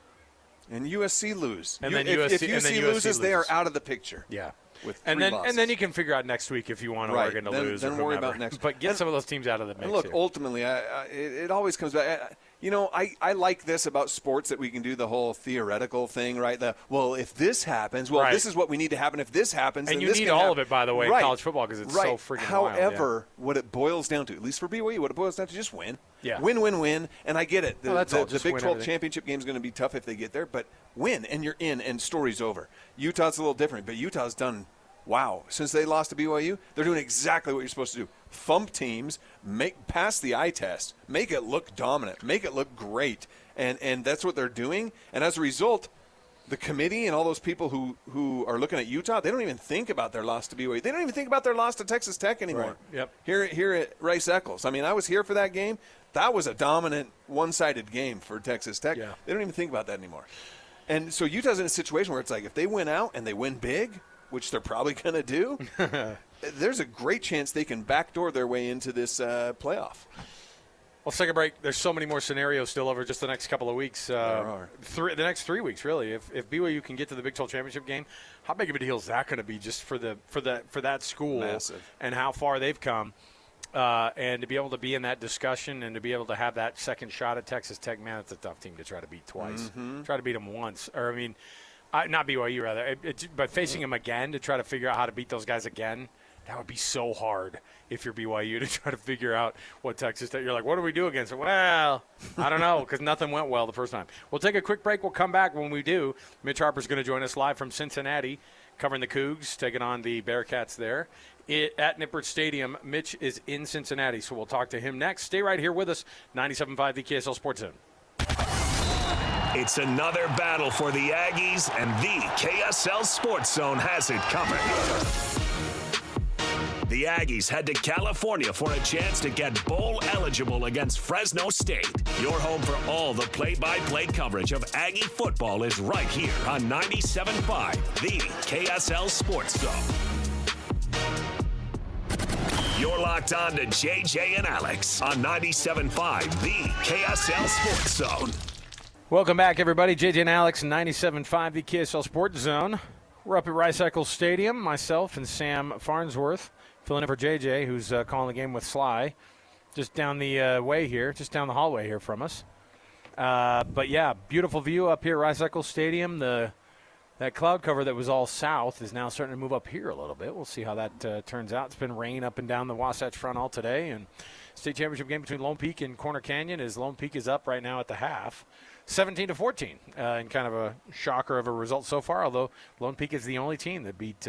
And USC lose. And then if USC loses, they are out of the picture. Yeah. With and then you can figure out next week if you want Oregon to lose. Then worry about next. But get some of those teams out of the mix. And look, ultimately, it always comes back. I like this about sports, that we can do the whole theoretical thing, right? If this happens, this is what we need to happen. If this happens, and then you this need can all happen. of it, by the way, in college football, because it's so freaking wild. However, what it boils down to, at least for BYU, what it boils down to, just win. Yeah. Win. And I get it. The Big 12 everything. championship game is going to be tough if they get there, but win, and you're in, and story's over. Utah's a little different, but Utah's done. Wow, since they lost to BYU, they're doing exactly what you're supposed to do. Thump teams, pass the eye test, make it look dominant, make it look great. And that's what they're doing. And as a result, the committee and all those people who are looking at Utah, they don't even think about their loss to BYU. They don't even think about their loss to Texas Tech anymore. Right. Yep. Here at Rice-Eccles. I mean, I was here for that game. That was a dominant, one-sided game for Texas Tech. Yeah. They don't even think about that anymore. And so Utah's in a situation where it's like, if they win out and they win big, which they're probably going to do, there's a great chance they can backdoor their way into this playoff. Let's take a break. There's so many more scenarios still over just the next couple of weeks. There are. The next 3 weeks, really. If BYU can get to the Big 12 championship game, how big of a deal is that going to be just for that school? Massive. And how far they've come, and to be able to be in that discussion and to be able to have that second shot at Texas Tech, man, it's a tough team to try to beat twice. Try to beat them once, not BYU rather, but facing them again to try to figure out how to beat those guys again. That would be so hard if you're BYU to try to figure out what Texas Tech. You're like, what do we do against it? Well, I don't know, because nothing went well the first time. We'll take a quick break. We'll come back. When we do, Mitch Harper's going to join us live from Cincinnati, covering the Cougs, taking on the Bearcats there. At Nippert Stadium, Mitch is in Cincinnati, so we'll talk to him next. Stay right here with us, 97.5 the KSL Sports Zone. It's another battle for the Aggies, and the KSL Sports Zone has it covered. The Aggies head to California for a chance to get bowl eligible against Fresno State. Your home for all the play-by-play coverage of Aggie football is right here on 97.5, the KSL Sports Zone. You're locked on to JJ and Alex on 97.5, the KSL Sports Zone. Welcome back, everybody. JJ and Alex, 97.5, the KSL Sports Zone. We're up at Rice-Eccles Stadium, myself and Sam Farnsworth, filling in for JJ, who's calling the game with Sly, just down the way here, just down the hallway here from us. But, yeah, beautiful view up here at Rice-Eccles Stadium. The that cloud cover that was all south is now starting to move up here a little bit. We'll see how that turns out. It's been rain up and down the Wasatch Front all today. And state championship game between Lone Peak and Corner Canyon is Lone Peak is up right now at the half, 17-14, and kind of a shocker of a result so far, although Lone Peak is the only team that beat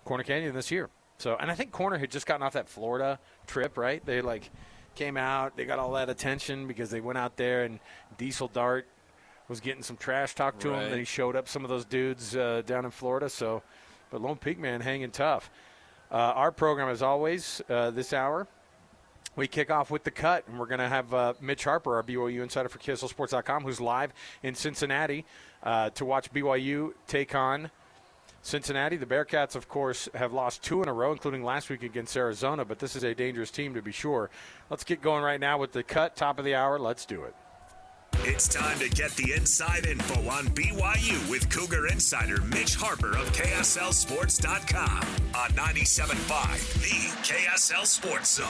Corner Canyon this year. So, and I think Corner had just gotten off that Florida trip, right? They came out, they got all that attention because they went out there and Diesel Dart was getting some trash talk to him, and he showed up some of those dudes down in Florida. So, but Lone Peak, man, hanging tough. Our program, as always, this hour, we kick off with the cut, and we're going to have Mitch Harper, our BYU insider for KSLSports.com, who's live in Cincinnati to watch BYU take on Cincinnati. The Bearcats, of course, have lost 2 in a row, including last week against Arizona, but this is a dangerous team to be sure. Let's get going right now with the cut, top of the hour. Let's do it. It's time to get the inside info on BYU with Cougar insider Mitch Harper of KSLSports.com on 97.5, the KSL Sports Zone.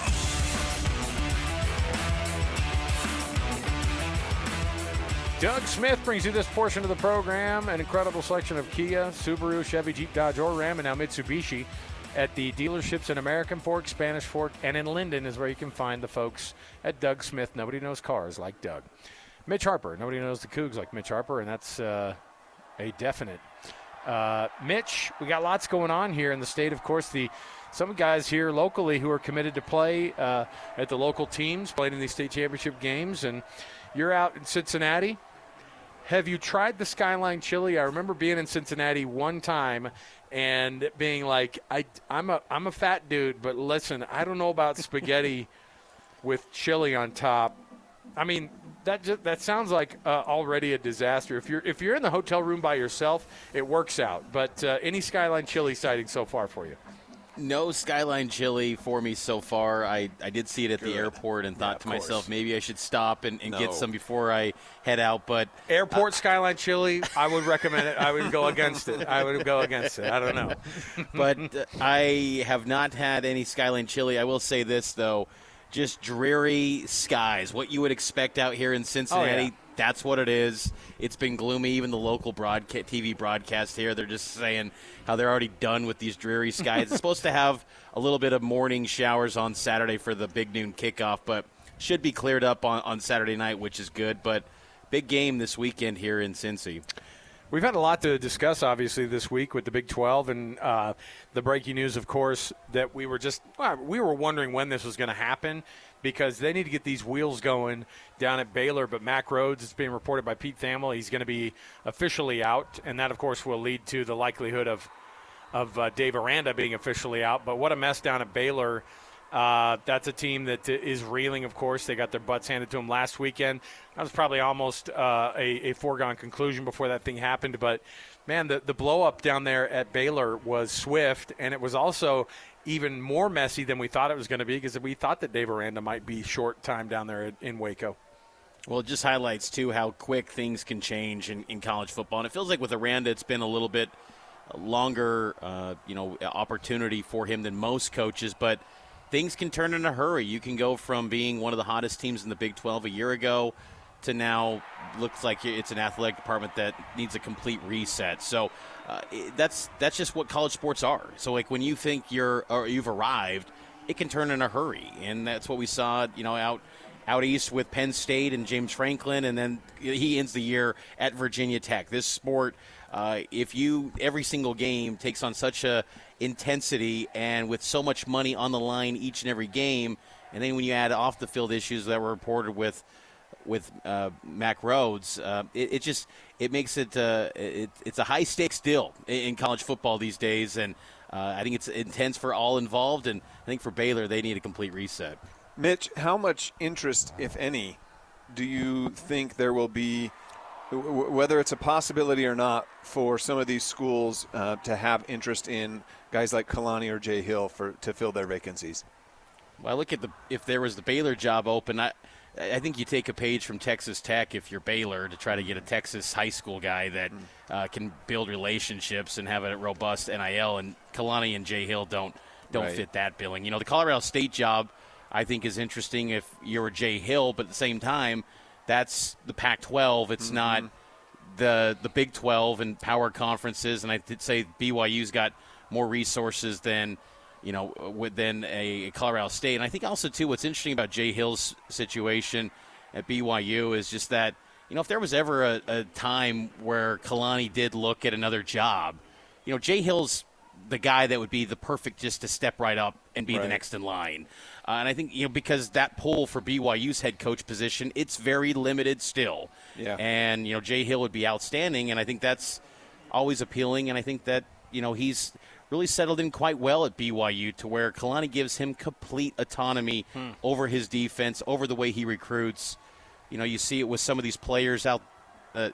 Doug Smith brings you this portion of the program. An incredible selection of Kia, Subaru, Chevy, Jeep, Dodge, or Ram, and now Mitsubishi at the dealerships in American Fork, Spanish Fork, and in Linden is where you can find the folks at Doug Smith. Nobody knows cars like Doug. Mitch Harper. Nobody knows the Cougs like Mitch Harper, and that's a definite. Mitch, we got lots going on here in the state. Of course, some guys here locally who are committed to play at the local teams, playing in these state championship games, and you're out in Cincinnati. Have you tried the Skyline Chili? I remember being in Cincinnati one time and being like, I'm a fat dude, but listen, I don't know about spaghetti with chili on top. I mean, that sounds like already a disaster. If you're in the hotel room by yourself, it works out. But any Skyline Chili sighting so far for you? No Skyline Chili for me so far. I did see it at the airport and thought to myself, maybe I should stop and get some before I head out. But airport Skyline Chili, I would recommend it. I would go against it. I don't know. But I have not had any Skyline Chili. I will say this, though. Just dreary skies. What you would expect out here in Cincinnati. Oh, yeah. That's what it is. It's been gloomy. Even the local TV broadcast here, they're just saying how they're already done with these dreary skies. It's supposed to have a little bit of morning showers on Saturday for the big noon kickoff, but should be cleared up on Saturday night, which is good. But big game this weekend here in Cincy. We've had a lot to discuss, obviously, this week with the Big 12 and the breaking news, of course, that we were wondering when this was going to happen because they need to get these wheels going down at Baylor. But Mack Rhoades, it's being reported by Pete Thamel, he's going to be officially out, and that, of course, will lead to the likelihood of Dave Aranda being officially out. But what a mess down at Baylor. That's a team that is reeling, of course. They got their butts handed to them last weekend. That was probably almost a foregone conclusion before that thing happened. But, man, the blow-up down there at Baylor was swift, and it was also even more messy than we thought it was going to be because we thought that Dave Aranda might be short time down there in Waco. Well, it just highlights, too, how quick things can change in college football. And it feels like with Aranda it's been a little bit longer opportunity for him than most coaches, but things can turn in a hurry. You can go from being one of the hottest teams in the Big 12 a year ago to now looks like it's an athletic department that needs a complete reset. So that's just what college sports are. So like when you think you've arrived, it can turn in a hurry, and that's what we saw, out east with Penn State and James Franklin, and then he ends the year at Virginia Tech. This sport, every single game takes on such a intensity and with so much money on the line each and every game, and then when you add off the field issues that were reported with Mack Rhoades, it makes it it's a high stakes deal in college football these days, and I think it's intense for all involved, and I think for Baylor they need a complete reset. Mitch, how much interest, if any, do you think there will be, whether it's a possibility or not, for some of these schools to have interest in guys like Kalani or Jay Hill to fill their vacancies? Well, I look at if there was the Baylor job open, I think you take a page from Texas Tech if you're Baylor to try to get a Texas high school guy that can build relationships and have a robust NIL, and Kalani and Jay Hill don't fit that billing. The Colorado State job I think is interesting if you're Jay Hill, but at the same time, that's the Pac-12. It's not the Big 12 and power conferences, and I did say BYU's got more resources than than a Colorado State. And I think also too, what's interesting about Jay Hill's situation at BYU is just that if there was ever a time where Kalani did look at another job, Jay Hill's the guy that would be the perfect just to step right up and be the next in line. And I think, because that pull for BYU's head coach position, it's very limited still. Yeah. And, Jay Hill would be outstanding, and I think that's always appealing. And I think that, he's really settled in quite well at BYU to where Kalani gives him complete autonomy over his defense, over the way he recruits. You see it with some of these players out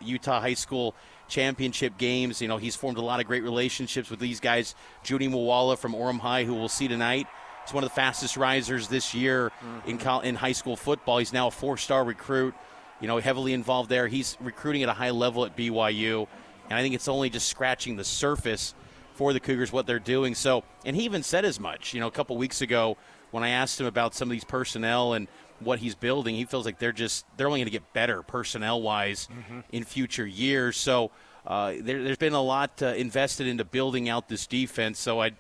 Utah high school championship games. He's formed a lot of great relationships with these guys. Judy Mwala from Orem High, who we'll see tonight. He's one of the fastest risers this year in high school football. He's now a 4-star recruit, heavily involved there. He's recruiting at a high level at BYU, and I think it's only just scratching the surface for the Cougars, what they're doing. So, and he even said as much, a couple weeks ago when I asked him about some of these personnel and what he's building. He feels like they're only going to get better personnel-wise in future years. So there's been a lot invested into building out this defense. So I'd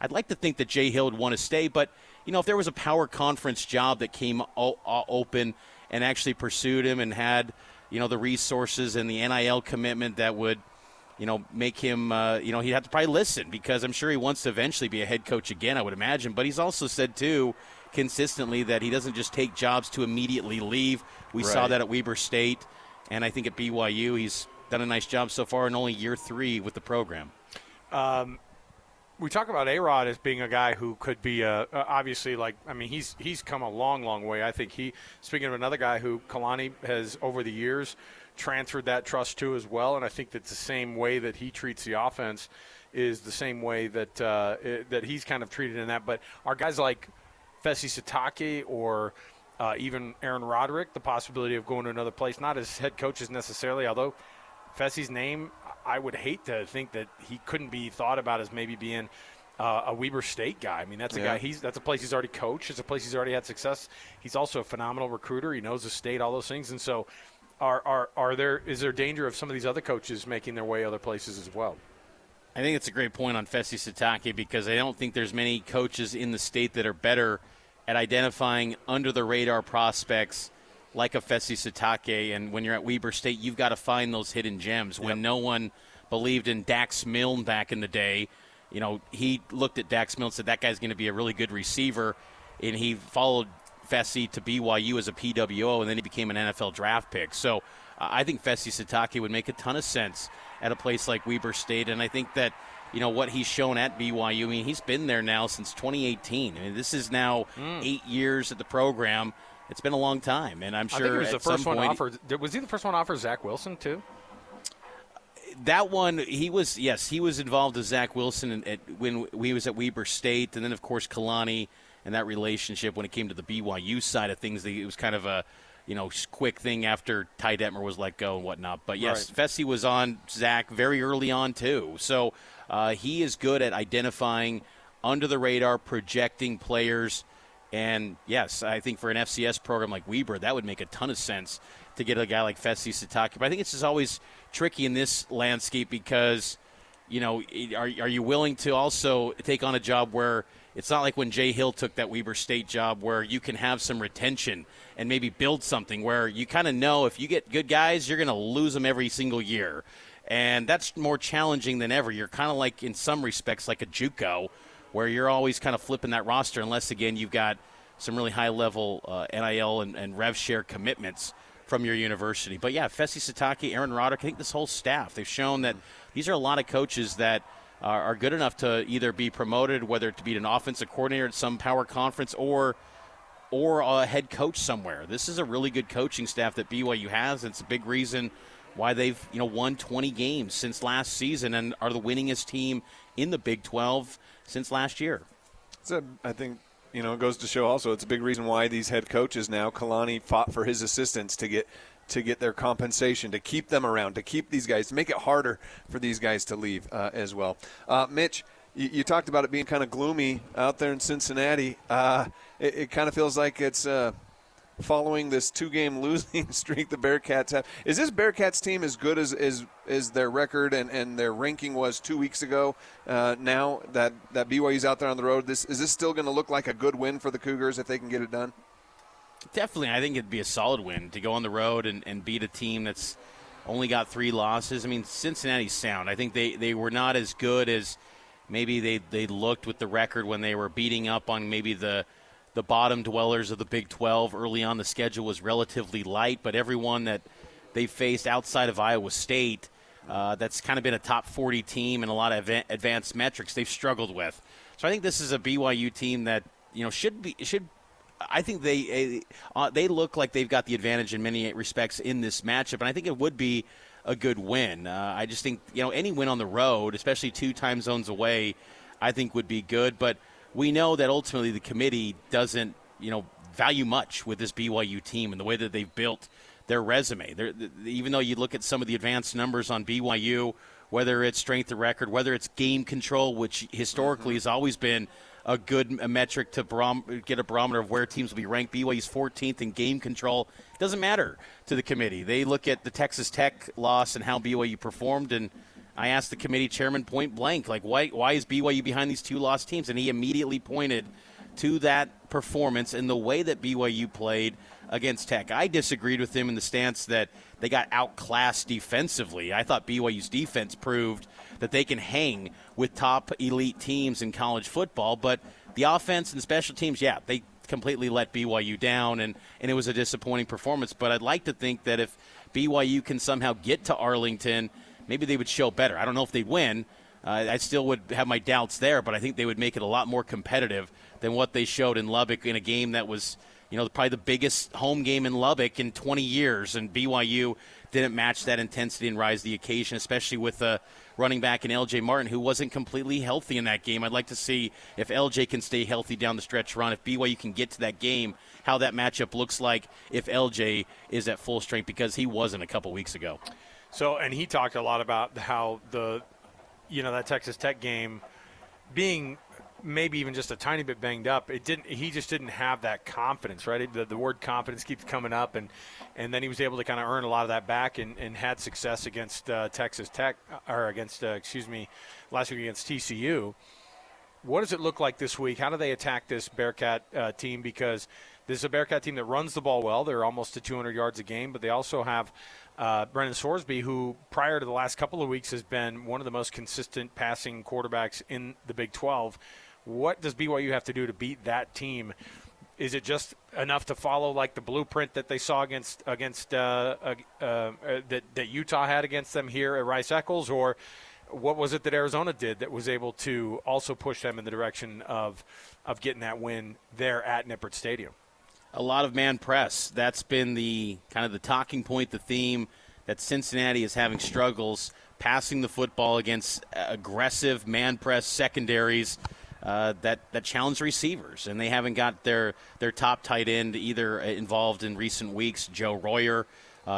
like to think that Jay Hill would want to stay. But, if there was a power conference job that came open and actually pursued him and had, the resources and the NIL commitment that would, make him, he'd have to probably listen, because I'm sure he wants to eventually be a head coach again, I would imagine. But he's also said, too, consistently that he doesn't just take jobs to immediately leave. We saw that at Weber State, and I think at BYU he's done a nice job so far in only year 3 with the program. We talk about A-Rod as being a guy who could be obviously he's come a long, long way. I think speaking of another guy who Kalani has over the years transferred that trust to as well, and I think that the same way that he treats the offense is the same way that that he's kind of treated in that. But are guys like Fesi Sitake or even Aaron Roderick, the possibility of going to another place, not as head coaches necessarily, although Fesi's name, I would hate to think that he couldn't be thought about as maybe being a Weber State guy. I mean, that's a guy. That's a place he's already coached. It's a place he's already had success. He's also a phenomenal recruiter. He knows the state, all those things. And so, is there danger of some of these other coaches making their way other places as well? I think it's a great point on Fesi Sitake, because I don't think there's many coaches in the state that are better at identifying under-the-radar prospects like a Fesi Sitake. And when you're at Weber State, you've got to find those hidden gems. When no one believed in Dax Milne back in the day, he looked at Dax Milne and said, that guy's going to be a really good receiver. And he followed Fesi to BYU as a PWO, and then he became an NFL draft pick. So I think Fesi Sitake would make a ton of sense at a place like Weber State. And I think that, what he's shown at BYU, I mean, he's been there now since 2018. I mean, this is now 8 years at the program. It's been a long time, and I'm sure I think he was the first one offered. Was he the first one to offer Zach Wilson too? That one, he was involved with Zach Wilson when he was at Weber State, and then of course Kalani and that relationship when it came to the BYU side of things. It was kind of a quick thing after Ty Detmer was let go and whatnot. But yes, Fesi was on Zach very early on too, so he is good at identifying under the radar, projecting players. And, yes, I think for an FCS program like Weber, that would make a ton of sense to get a guy like Fesi Sitake. But I think it's just always tricky in this landscape because, are you willing to also take on a job where it's not like when Jay Hill took that Weber State job where you can have some retention and maybe build something where you kind of know if you get good guys, you're going to lose them every single year. And that's more challenging than ever. You're kind of like, in some respects, like a JUCO, where you're always kind of flipping that roster unless, again, you've got some really high-level NIL and rev share commitments from your university. But, yeah, Fesi Sitake, Aaron Roderick, I think this whole staff, they've shown that these are a lot of coaches that are good enough to either be promoted, whether to be an offensive coordinator at some power conference or a head coach somewhere. This is a really good coaching staff that BYU has, and it's a big reason why they've won 20 games since last season and are the winningest team in the Big 12 since last year. So I think, it goes to show also it's a big reason why these head coaches now, Kalani fought for his assistants to get their compensation, to keep them around, to keep these guys, to make it harder for these guys to leave as well. Mitch, you talked about it being kind of gloomy out there in Cincinnati. It kind of feels like it's following this 2-game losing streak the Bearcats have. Is this Bearcats team as good as their record and their ranking was 2 weeks ago? Now that BYU's out there on the road, is this still going to look like a good win for the Cougars if they can get it done? Definitely. I think it'd be a solid win to go on the road and beat a team that's only got 3 losses. I mean, Cincinnati's sound. I think they were not as good as maybe they looked with the record when they were beating up on maybe the bottom dwellers of the Big 12. Early on, the schedule was relatively light, but everyone that they faced outside of Iowa State, that's kind of been a top 40 team and a lot of advanced metrics they've struggled with. So I think this is a BYU team that should. I think they look like they've got the advantage in many respects in this matchup, and I think it would be a good win. I just think any win on the road, especially 2 time zones away, I think would be good. But we know that ultimately the committee doesn't value much with this BYU team and the way that they've built their resume. Even though you look at some of the advanced numbers on BYU, whether it's strength of record, whether it's game control, which historically has always been a good metric to get a barometer of where teams will be ranked. BYU's 14th in game control. Doesn't matter to the committee. They look at the Texas Tech loss and how BYU performed, and I asked the committee chairman point blank, why is BYU behind these 2 lost teams? And he immediately pointed to that performance and the way that BYU played against Tech. I disagreed with him in the stance that they got outclassed defensively. I thought BYU's defense proved that they can hang with top elite teams in college football, but the offense and special teams, they completely let BYU down, and it was a disappointing performance. But I'd like to think that if BYU can somehow get to Arlington, maybe they would show better. I don't know if they'd win. I still would have my doubts there, but I think they would make it a lot more competitive than what they showed in Lubbock in a game that was probably the biggest home game in Lubbock in 20 years, and BYU didn't match that intensity and rise to the occasion, especially with running back in L.J. Martin, who wasn't completely healthy in that game. I'd like to see if L.J. can stay healthy down the stretch run, if BYU can get to that game, how that matchup looks like if L.J. is at full strength, because he wasn't a couple weeks ago. So, and he talked a lot about how that Texas Tech game being maybe even just a tiny bit banged up, he just didn't have that confidence, right? The word confidence keeps coming up, and then he was able to kind of earn a lot of that back and had success against Texas Tech, or against, last week against TCU. What does it look like this week? How do they attack this Bearcat team? Because this is a Bearcat team that runs the ball well. They're almost to 200 yards a game, but they also have Brendan Sorsby, who prior to the last couple of weeks has been one of the most consistent passing quarterbacks in the Big 12. What does BYU have to do to beat that team? Is it just enough to follow like the blueprint that they saw that Utah had against them here at Rice-Eccles, or what was it that Arizona did that was able to also push them in the direction of getting that win there at Nippert Stadium? A lot of man press. That's been the kind of the talking point, the theme that Cincinnati is having struggles passing the football against aggressive man press secondaries that challenge receivers, and they haven't got their top tight end either involved in recent weeks. Joe Royer,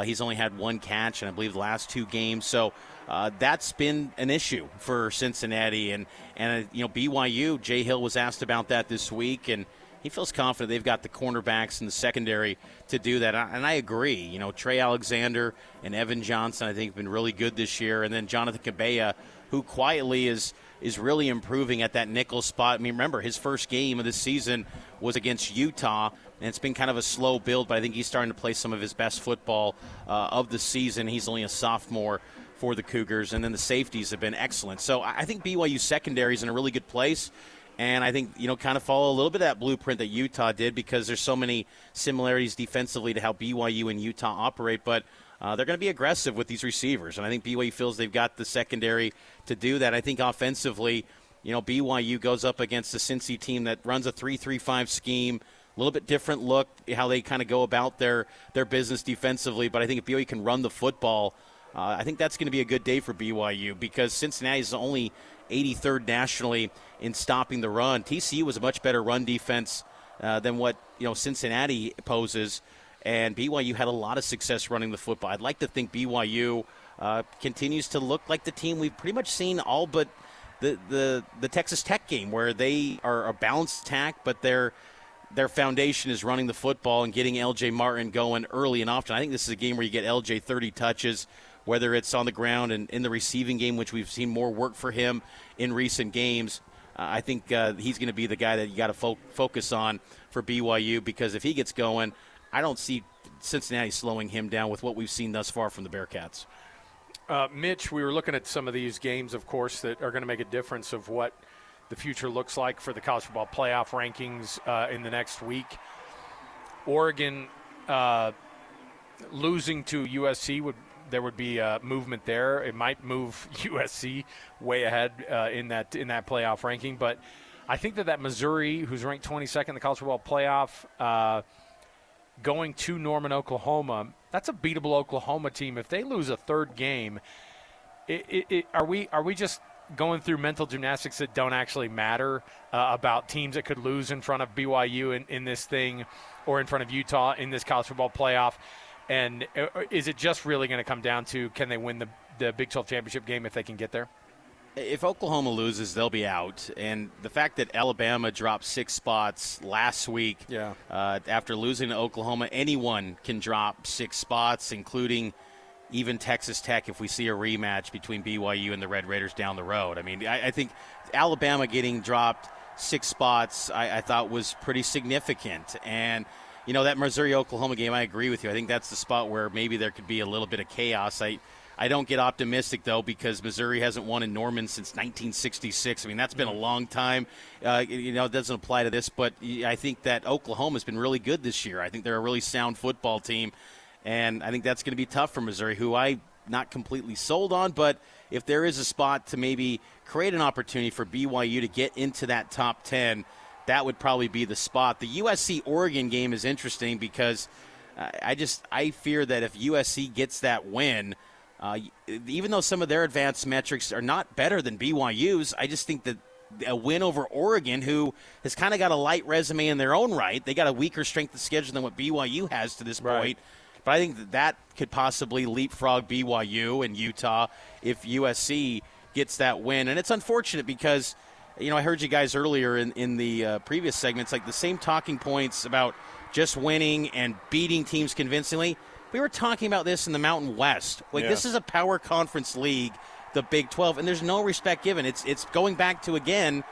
he's only had 1 catch in I believe the last 2 games, so that's been an issue for Cincinnati. And BYU, Jay Hill was asked about that this week, and he feels confident they've got the cornerbacks and the secondary to do that. And I agree. Trey Alexander and Evan Johnson, I think, have been really good this year. And then Jonathan Cabella, who quietly is really improving at that nickel spot. I mean, remember, his first game of this season was against Utah, and it's been kind of a slow build, but I think he's starting to play some of his best football of the season. He's only a sophomore for the Cougars, and then the safeties have been excellent. So I think BYU secondary is in a really good place. And I think, kind of follow a little bit of that blueprint that Utah did, because there's so many similarities defensively to how BYU and Utah operate. But they're going to be aggressive with these receivers. And I think BYU feels they've got the secondary to do that. I think offensively, BYU goes up against a Cincy team that runs a 3-3-5 scheme, a little bit different look, how they kind of go about their business defensively. But I think if BYU can run the football, I think that's going to be a good day for BYU, because Cincinnati is only 83rd nationally in stopping the run. TCU was a much better run defense than what Cincinnati poses, and BYU had a lot of success running the football. I'd like to think BYU continues to look like the team we've pretty much seen all but the Texas Tech game, where they are a balanced attack, but they're their foundation is running the football and getting L.J. Martin going early and often. I think this is a game where you get L.J. 30 touches, whether it's on the ground and in the receiving game, which we've seen more work for him in recent games. I think he's going to be the guy that you got to focus on for BYU, because if he gets going, I don't see Cincinnati slowing him down with what we've seen thus far from the Bearcats. Mitch, we were looking at some of these games, of course, that are going to make a difference of what the future looks like for the college football playoff rankings in the next week. Oregon losing to USC there would be movement there. It might move USC way ahead in that playoff ranking. But I think that Missouri, who's ranked 22nd in the college football playoff, going to Norman, Oklahoma, that's a beatable Oklahoma team. If they lose a third game, are we just going through mental gymnastics that don't actually matter about teams that could lose in front of BYU in this thing, or in front of Utah in this college football playoff? And is it just really going to come down to, can they win the Big 12 championship game if they can get there? If Oklahoma loses, they'll be out. And the fact that Alabama dropped 6 spots last week, after losing to Oklahoma, anyone can drop 6 spots, including even Texas Tech if we see a rematch between BYU and the Red Raiders down the road. I mean, I think Alabama getting dropped 6 spots I thought was pretty significant. And, you know, that Missouri-Oklahoma game, I agree with you. I think that's the spot where maybe there could be a little bit of chaos. I don't get optimistic, though, because Missouri hasn't won in Norman since 1966. I mean, that's been a long time. It doesn't apply to this, but I think that Oklahoma's been really good this year. I think they're a really sound football team, and I think that's going to be tough for Missouri, who I'm not completely sold on. But if there is a spot to maybe create an opportunity for BYU to get into that top 10, that would probably be the spot. The USC-Oregon game is interesting because I fear that if USC gets that win, even though some of their advanced metrics are not better than BYU's, I just think that a win over Oregon, who has kind of got a light resume in their own right, they got a weaker strength of schedule than what BYU has to this point. But I think that could possibly leapfrog BYU and Utah if USC gets that win. And it's unfortunate because, I heard you guys earlier in the previous segments, like the same talking points about just winning and beating teams convincingly. We were talking about this in the Mountain West. This is a power conference league, the Big 12, and there's no respect given. It's going back to, again,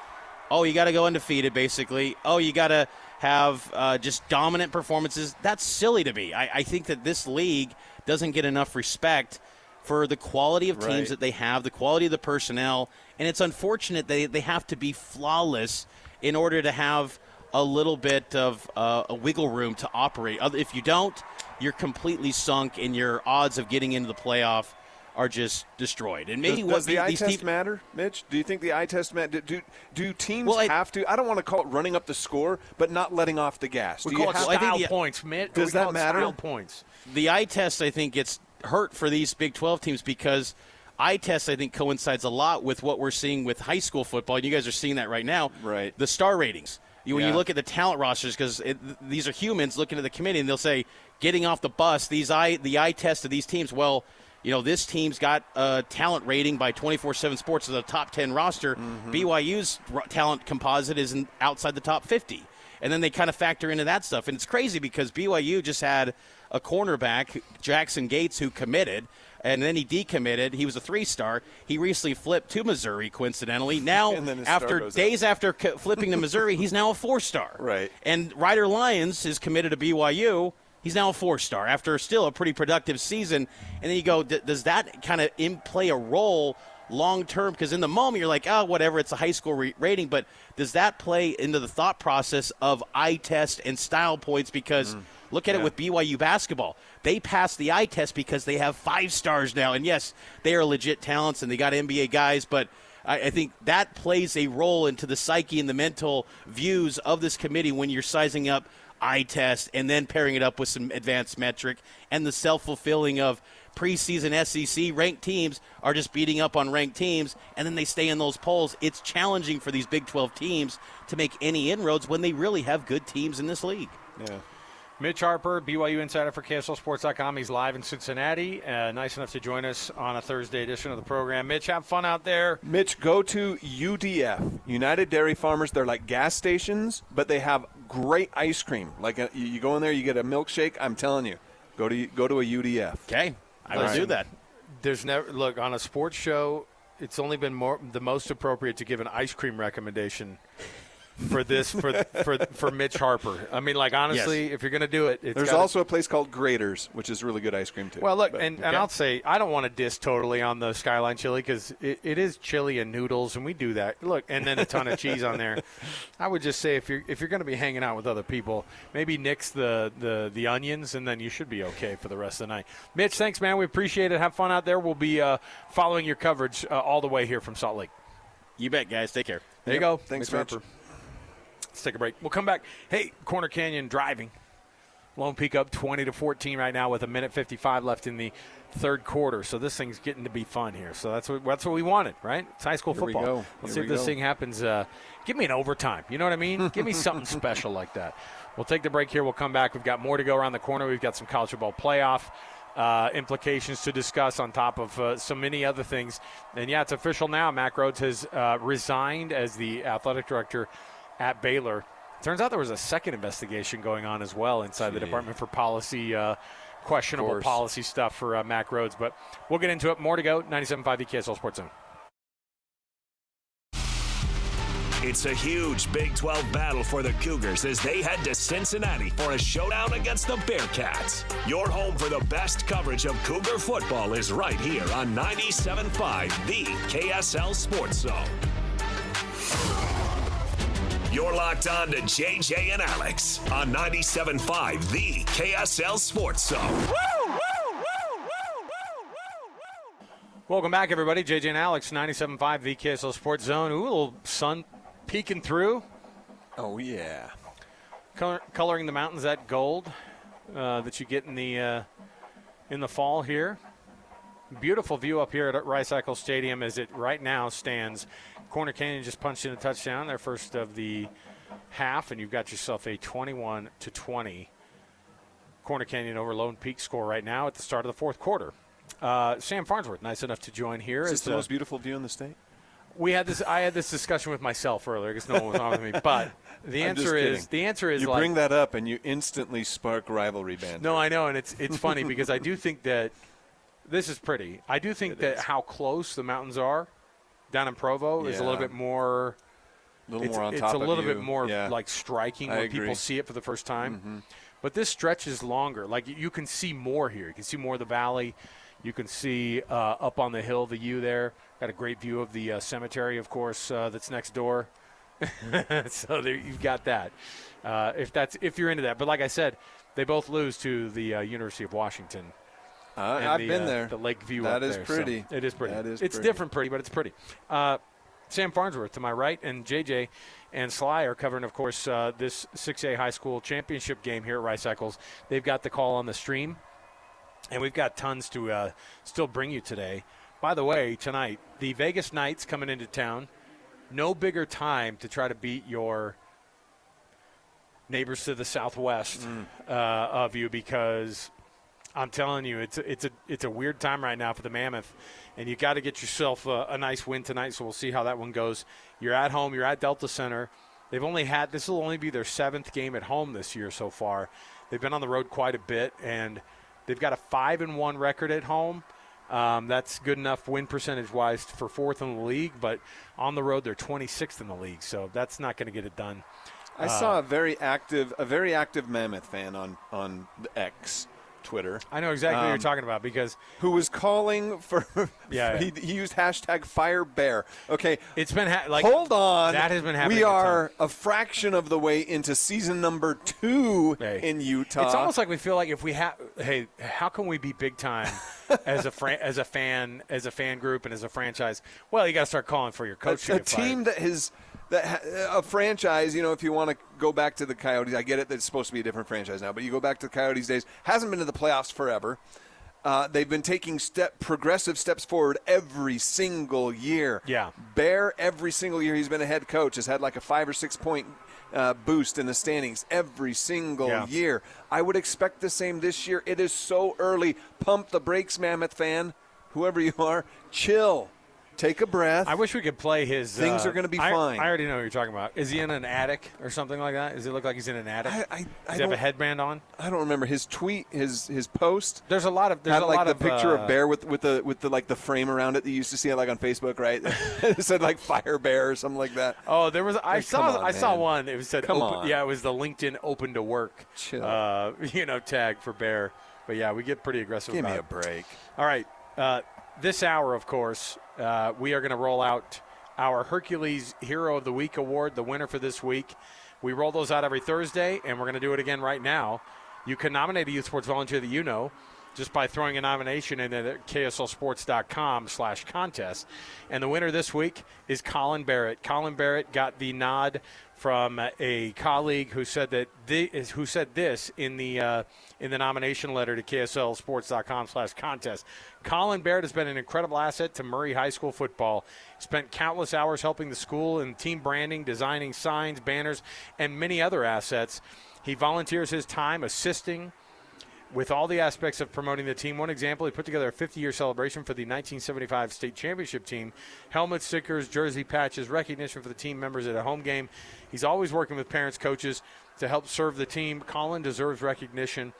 you got to go undefeated, basically. You got to have just dominant performances. That's silly to me. I think that this league doesn't get enough respect for the quality of teams that they have, the quality of the personnel, and it's unfortunate that they have to be flawless in order to have a little bit of a wiggle room to operate. If you don't, you're completely sunk, and your odds of getting into the playoff are just destroyed. And maybe does the eye test matter, Mitch? Do you think the eye test matter? Do teams have to? I don't want to call it running up the score, but not letting off the gas. We call it style points, Mitch. Does that matter? Style points. The eye test, I think, gets hurt for these Big 12 teams because eye test, I think, coincides a lot with what we're seeing with high school football. And you guys are seeing that right now. Right. The star ratings. When you look at the talent rosters, because these are humans looking at the committee, and they'll say, getting off the bus, the eye test of these teams, this team's got a talent rating by 24/7 Sports as a top 10 roster. BYU's talent composite is outside the top 50. And then they kind of factor into that stuff. And it's crazy because BYU just had a cornerback, Jackson Gates, who committed, and then he decommitted. He was a 3-star. He recently flipped to Missouri, coincidentally. Now, after flipping to Missouri, he's now a 4-star. Right. And Ryder Lyons is committed to BYU. He's now a 4-star after still a pretty productive season. And then you go, does that kind of play a role long term? Because in the moment you're like, whatever, it's a high school rating. But does that play into the thought process of eye test and style points? Because look at it with BYU basketball. They passed the eye test because they have 5 stars now. And, yes, they are legit talents and they got NBA guys. But I think that plays a role into the psyche and the mental views of this committee when you're sizing up eye test and then pairing it up with some advanced metric and the self-fulfilling of preseason SEC ranked teams are just beating up on ranked teams, and then they stay in those polls. It's challenging for these Big 12 teams to make any inroads when they really have good teams in this league. Yeah. Mitch Harper, BYU insider for KSLSports.com. He's live in Cincinnati. Nice enough to join us on a Thursday edition of the program. Mitch, have fun out there. Mitch, go to UDF, United Dairy Farmers. They're like gas stations, but they have great ice cream. Like you go in there, you get a milkshake. I'm telling you, go to a UDF. Okay, I will do that. There's never look on a sports show. It's only been the most appropriate to give an ice cream recommendation for this for Mitch Harper. I mean, like honestly, if you're going to do it, there's also a place called Grater's, which is really good ice cream too. Well, look, and I'll say I don't want to diss totally on the Skyline chili because it is chili and noodles, and we do that. Look, and then a ton of cheese on there. I would just say if you're going to be hanging out with other people, maybe nix the onions, and then you should be okay for the rest of the night. Mitch, thanks, man. We appreciate it. Have fun out there. We'll be following your coverage all the way here from Salt Lake. You bet, guys. Take care. There you go. Thanks, Mitch Harper. Let's take a break. We'll come back. Hey, Corner Canyon driving. Lone Peak up 20-14 right now with 1:55 left in the third quarter. So this thing's getting to be fun here. So that's what we wanted, right? It's high school football. Here we go. Let's see if this thing happens. Give me an overtime. You know what I mean? Give me something special like that. We'll take the break here. We'll come back. We've got more to go around the corner. We've got some college football playoff implications to discuss on top of so many other things. And, yeah, it's official now. Mack Rhoades has resigned as the athletic director at Baylor. Turns out there was a second investigation going on as well inside the Department for Policy, questionable policy stuff for Mack Rhoades. But we'll get into it. More to go. 97.5 KSL Sports Zone. It's a huge Big 12 battle for the Cougars as they head to Cincinnati for a showdown against the Bearcats. Your home for the best coverage of Cougar football is right here on 97.5, the KSL Sports Zone. You're locked on to JJ and Alex on 97.5, the KSL Sports Zone. Welcome back, everybody. JJ and Alex, 97.5, the KSL Sports Zone. Ooh, a little sun peeking through. Oh, yeah. Coloring the mountains that gold that you get in the fall here. Beautiful view up here at Rice-Eccles Stadium as it right now stands. Corner Canyon just punched in a touchdown, their first of the half, and you've got yourself a 21-20 Corner Canyon over Lone Peak score right now at the start of the fourth quarter. Sam Farnsworth, nice enough to join here. Is this the most beautiful view in the state? I had this discussion with myself earlier because no one was on with me. But the answer is you bring that up and you instantly spark rivalry banter. No, I know, and it's funny because I do think that this is pretty. I do think that how close the mountains are down in Provo is a little bit more. More on top of you. It's a little bit more like striking when agree. people see it for the first time. Mm-hmm. But this stretch is longer. Like you can see more here. You can see more of the valley. You can see up on the hill the U there. Got a great view of the cemetery, of course, that's next door. So there, you've got that. If you're into that. But like I said, they both lose to the University of Washington. I've been there. The lake view that up is there. pretty. So it is pretty. It's pretty. Different pretty, but it's pretty. Sam Farnsworth to my right, and JJ and Sly are covering, of course, this 6A high school championship game here at Rice-Eccles. They've got the call on the stream, and we've got tons to still bring you today. By the way, tonight, the Vegas Knights coming into town. No bigger time to try to beat your neighbors to the southwest of you, because I'm telling you, it's a weird time right now for the Mammoth, and you got to get yourself a nice win tonight. So we'll see how that one goes. You're at home. You're at Delta Center. This will only be their 7th game at home this year so far. They've been on the road quite a bit, and they've got a 5-1 record at home. That's good enough win percentage-wise for 4th in the league, but on the road they're 26th in the league, so that's not going to get it done. I saw a very active Mammoth fan on the X Twitter. I know exactly what you're talking about, because who was calling for he used hashtag FireBear. Okay, it's been hold on. That has been happening. We are a fraction of the way into season number 2 in Utah. It's almost like we feel like if we have, hey, how can we be big time as a fan group and as a franchise? Well, you got to start calling for your coach. A team a franchise, if you want to go back to the Coyotes, I get it that it's supposed to be a different franchise now, but you go back to the Coyotes days, hasn't been to the playoffs forever. They've been taking progressive steps forward every single year. Yeah. Bear, every single year he's been a head coach, has had like a 5 or 6 point boost in the standings every single year. I would expect the same this year. It is so early. Pump the brakes, Mammoth fan. Whoever you are, chill. Take a breath. I wish we could play his. Things are going to be fine. I already know what you're talking about. Is he in an attic or something like that? Does it look like he's in an attic? Does he have a headband on? I don't remember his tweet, his post. There's a lot of. There's had a like lot the of picture of bear with the like the frame around it that you used to see it like on Facebook, right? It said like Fire Bear or something like that. Oh, there was. I saw one. It said. Come on. Yeah, it was the LinkedIn open to work. Chill. Tag for bear. But yeah, we get pretty aggressive. Give me about a break. All right. This hour, of course, we are going to roll out our Hercules Hero of the Week award, the winner for this week. We roll those out every Thursday, and we're going to do it again right now. You can nominate a youth sports volunteer that you know just by throwing a nomination in at kslsports.com/contest. And the winner this week is Colin Barrett. Colin Barrett got the nod from a colleague who said this in the nomination letter to kslsports.com/contest. Colin Barrett has been an incredible asset to Murray High School football. Spent countless hours helping the school in team branding, designing signs, banners, and many other assets. He volunteers his time assisting with all the aspects of promoting the team. One example, he put together a 50-year celebration for the 1975 state championship team. Helmet stickers, jersey patches, recognition for the team members at a home game. He's always working with parents, coaches to help serve the team. Colin deserves recognition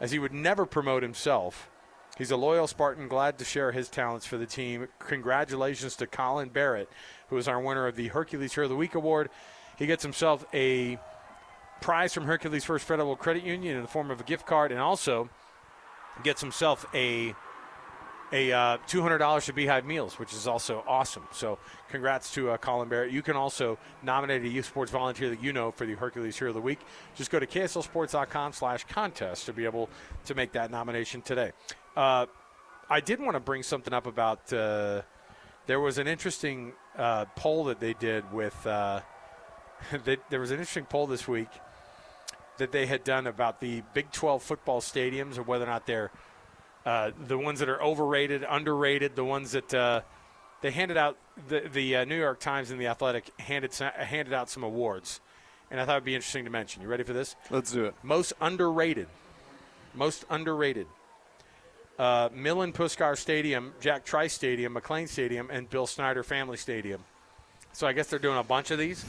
as he would never promote himself. He's a loyal Spartan, glad to share his talents for the team. Congratulations to Colin Barrett, who is our winner of the Hercules Hero of the Week award. He gets himself a prize from Hercules First Federal Credit Union in the form of a gift card, and also gets himself a $200 to Beehive Meals, which is also awesome. So congrats to Colin Barrett. You can also nominate a youth sports volunteer that you know for the Hercules Hero of the Week. Just go to kslsports.com/contest to be able to make that nomination today. I did want to bring something up about there was an interesting poll that they did with there was an interesting poll this week that they had done about the Big 12 football stadiums, or whether or not they're the ones that are overrated, underrated, the ones that they handed out. The New York Times and The Athletic handed out some awards, and I thought it would be interesting to mention. You ready for this? Let's do it. Most underrated. Millen Puskar Stadium, Jack Trice Stadium, McLean Stadium, and Bill Snyder Family Stadium. So I guess they're doing a bunch of these.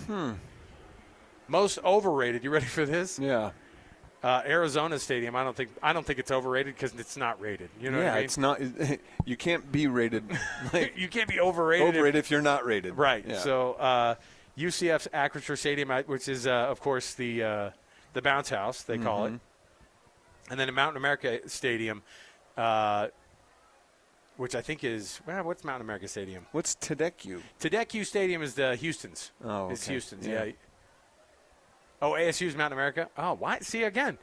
Most overrated. You ready for this? Yeah. Arizona Stadium. I don't think it's overrated because it's not rated. You know what I mean? It's not. You can't be rated. You can't be overrated. Overrated if you're not rated. Right. Yeah. So UCF's Acrisure Stadium, which is of course the bounce house they call it, and then the Mountain America Stadium. Which I think is what's Mountain America Stadium? What's Tedecue? Tedecue Stadium is the Houston's. Oh, okay. It's Houston's. Yeah. Oh, ASU's Mountain America. Oh, why? See again,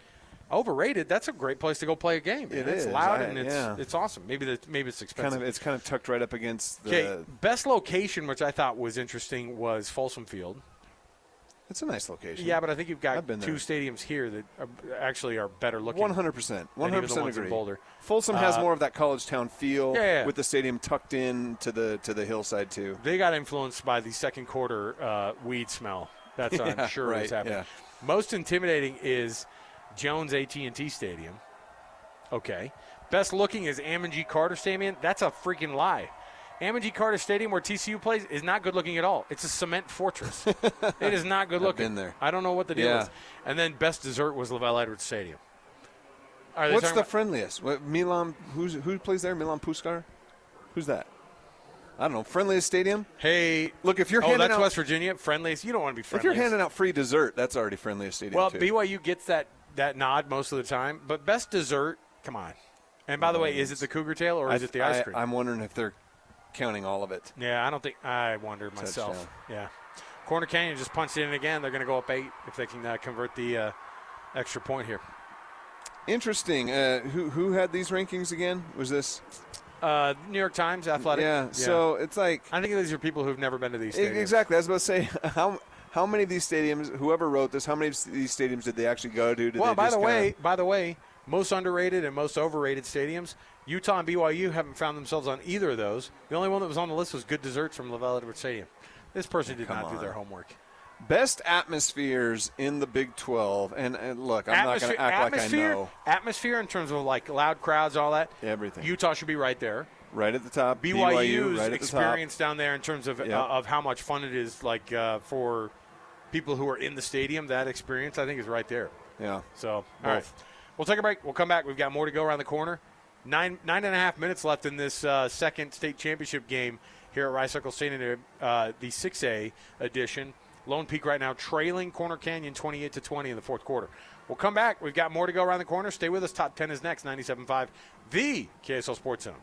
overrated. That's a great place to go play a game. It is. It's loud and it's awesome. Maybe it's expensive. It's kind of tucked right up against the. Okay, best location, which I thought was interesting, was Folsom Field. It's a nice location. Yeah, but I think you've got two there. stadiums here that actually are better looking. 100%. 100% agree. In Boulder. Folsom has more of that college town feel with the stadium tucked in to the hillside too. They got influenced by the second quarter weed smell. That's I'm sure is happening. Yeah. Most intimidating is Jones AT&T Stadium. Okay. Best looking is Ammon G. Carter Stadium. That's a freaking lie. Ammon G. Carter Stadium, where TCU plays, is not good looking at all. It's a cement fortress. It is not good looking. I've been there. I don't know what the deal is. And then best dessert was LaVell Edwards Stadium. What's the friendliest? Milan? Who plays there? Milan Puskar? Who's that? I don't know. Friendliest stadium? Hey, look, if you're handing that's out West Virginia. Friendliest. You don't want to be friendliest. If you're handing out free dessert, that's already friendliest stadium. Well, too. BYU gets that nod most of the time, but best dessert. Come on. And by the way, is it the Cougar Tail or is it the ice cream? I'm wondering if they're counting all of it. Yeah, I wonder myself. Touchdown. Yeah. Corner Canyon just punched it in again. They're going to go up 8 if they can convert the extra point here. Interesting. Who had these rankings again? Was this New York Times, Athletic? Yeah. So it's like I think these are people who've never been to these stadiums. Exactly. I was about to say how many of these stadiums? Whoever wrote this, how many of these stadiums did they actually go to? By the way, most underrated and most overrated stadiums. Utah and BYU haven't found themselves on either of those. The only one that was on the list was good desserts from LaVell Edwards Stadium. This person did not do their homework. Best atmospheres in the Big 12. And look, I'm not going to act like I know. Atmosphere in terms of like loud crowds, all that. Everything. Utah should be right there. Right at the top. BYU's right at the experience down there in terms of how much fun it is, like for people who are in the stadium. That experience, I think, is right there. Yeah. So, all right, we'll take a break. We'll come back. We've got more to go around the corner. Nine and a half minutes left in this second state championship game here at Rice-Eccles Stadium, the 6A edition. Lone Peak right now trailing Corner Canyon 28-20 in the fourth quarter. We'll come back. We've got more to go around the corner. Stay with us. Top 10 is next. 97.5, the KSL Sports Zone.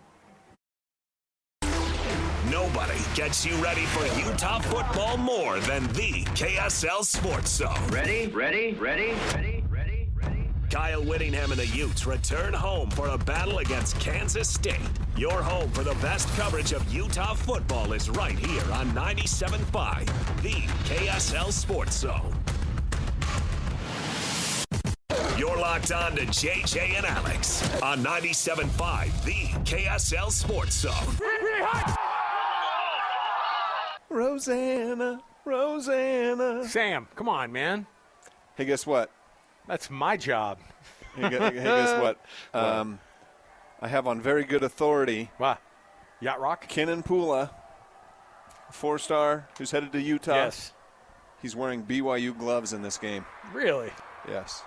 Nobody gets you ready for Utah football more than the KSL Sports Zone. Ready? Kyle Whittingham and the Utes return home for a battle against Kansas State. Your home for the best coverage of Utah football is right here on 97.5, the KSL Sports Zone. You're locked on to JJ and Alex on 97.5, the KSL Sports Zone. Rosanna. Sam, come on, man. Hey, guess what? That's my job. Hey, guess what? I have on very good authority. Wow. Yacht Rock? Kenan Pula, 4-star, who's headed to Utah. Yes. He's wearing BYU gloves in this game. Really? Yes.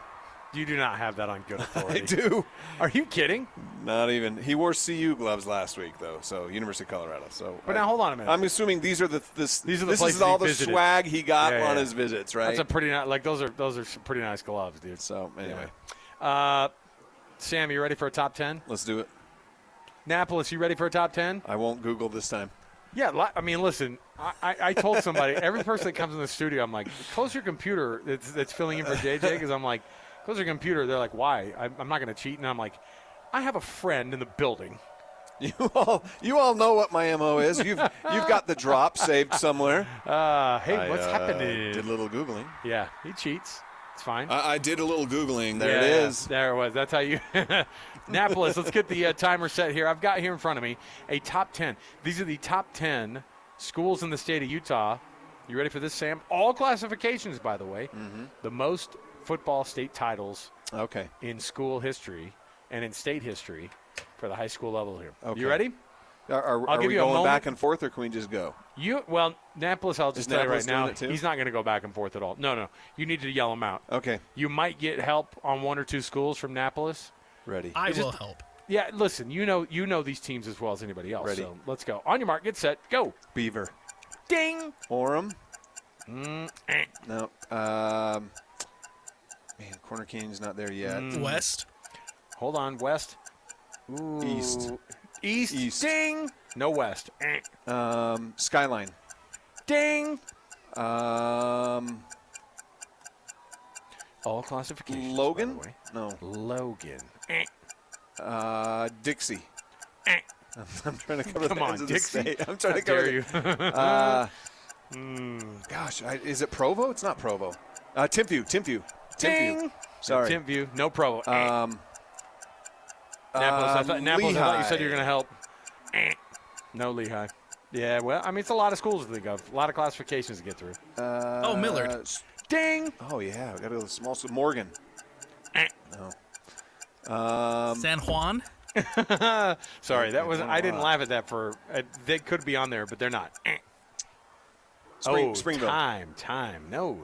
You do not have that on good authority. I do. Are you kidding? Not even. He wore CU gloves last week, though, so University of Colorado. So, but now, hold on a minute. I'm assuming these are the places is all he the visited. swag he got on his visits, right? That's a pretty nice, those are some pretty nice gloves, dude. So, anyway. Sam, you ready for a top 10? Let's do it. Napolis, you ready for a top 10? I won't Google this time. Yeah, I mean, listen, I told somebody, every person that comes in the studio, I'm like, close your computer that's filling in for JJ, because I'm like, close your computer. They're like, why? I'm not going to cheat. And I'm like, I have a friend in the building. You all know what my MO is. You've got the drop saved somewhere. Hey, what's happening? Did a little Googling. Yeah, he cheats. It's fine. I did a little Googling. There it is. There it was. That's how you – Napolis, let's get the timer set here. I've got here in front of me a top 10. These are the top 10 schools in the state of Utah. You ready for this, Sam? All classifications, by the way. Mm-hmm. The most football state titles in school history and in state history for the high school level here. Okay. You ready? Are we going back and forth, or can we just go? Well, Napolis, I'll just tell you right now, too? he's not going to go back and forth at all. No. You need to yell them out. Okay. You might get help on one or two schools from Napolis. Ready. I will help. Yeah, listen, you know these teams as well as anybody else. Ready. So let's go. On your mark, get set, go. Beaver. Ding. Orem. No. Man, Corner Canyon's not there yet. West. Hold on, West. Ooh. East. Ding. No West. Skyline. Ding. All classifications. Logan? By the way. No. Logan. Dixie. I'm trying to cover Come the on, ends of the Dixie. state. I'm trying to How cover dare you. Gosh, is it Provo? It's not Provo. Timpview. Ding. Sorry. Timpview. No Provo. Napolis, I thought you said you were going to help. No Lehigh. Yeah, well, I mean, it's a lot of schools to think of. A lot of classifications to get through. Millard. Ding. Oh, yeah. We got to go to the small school. Morgan. No. San Juan. Sorry, that was. I didn't laugh at that for. They could be on there, but they're not. Springville. Time. No.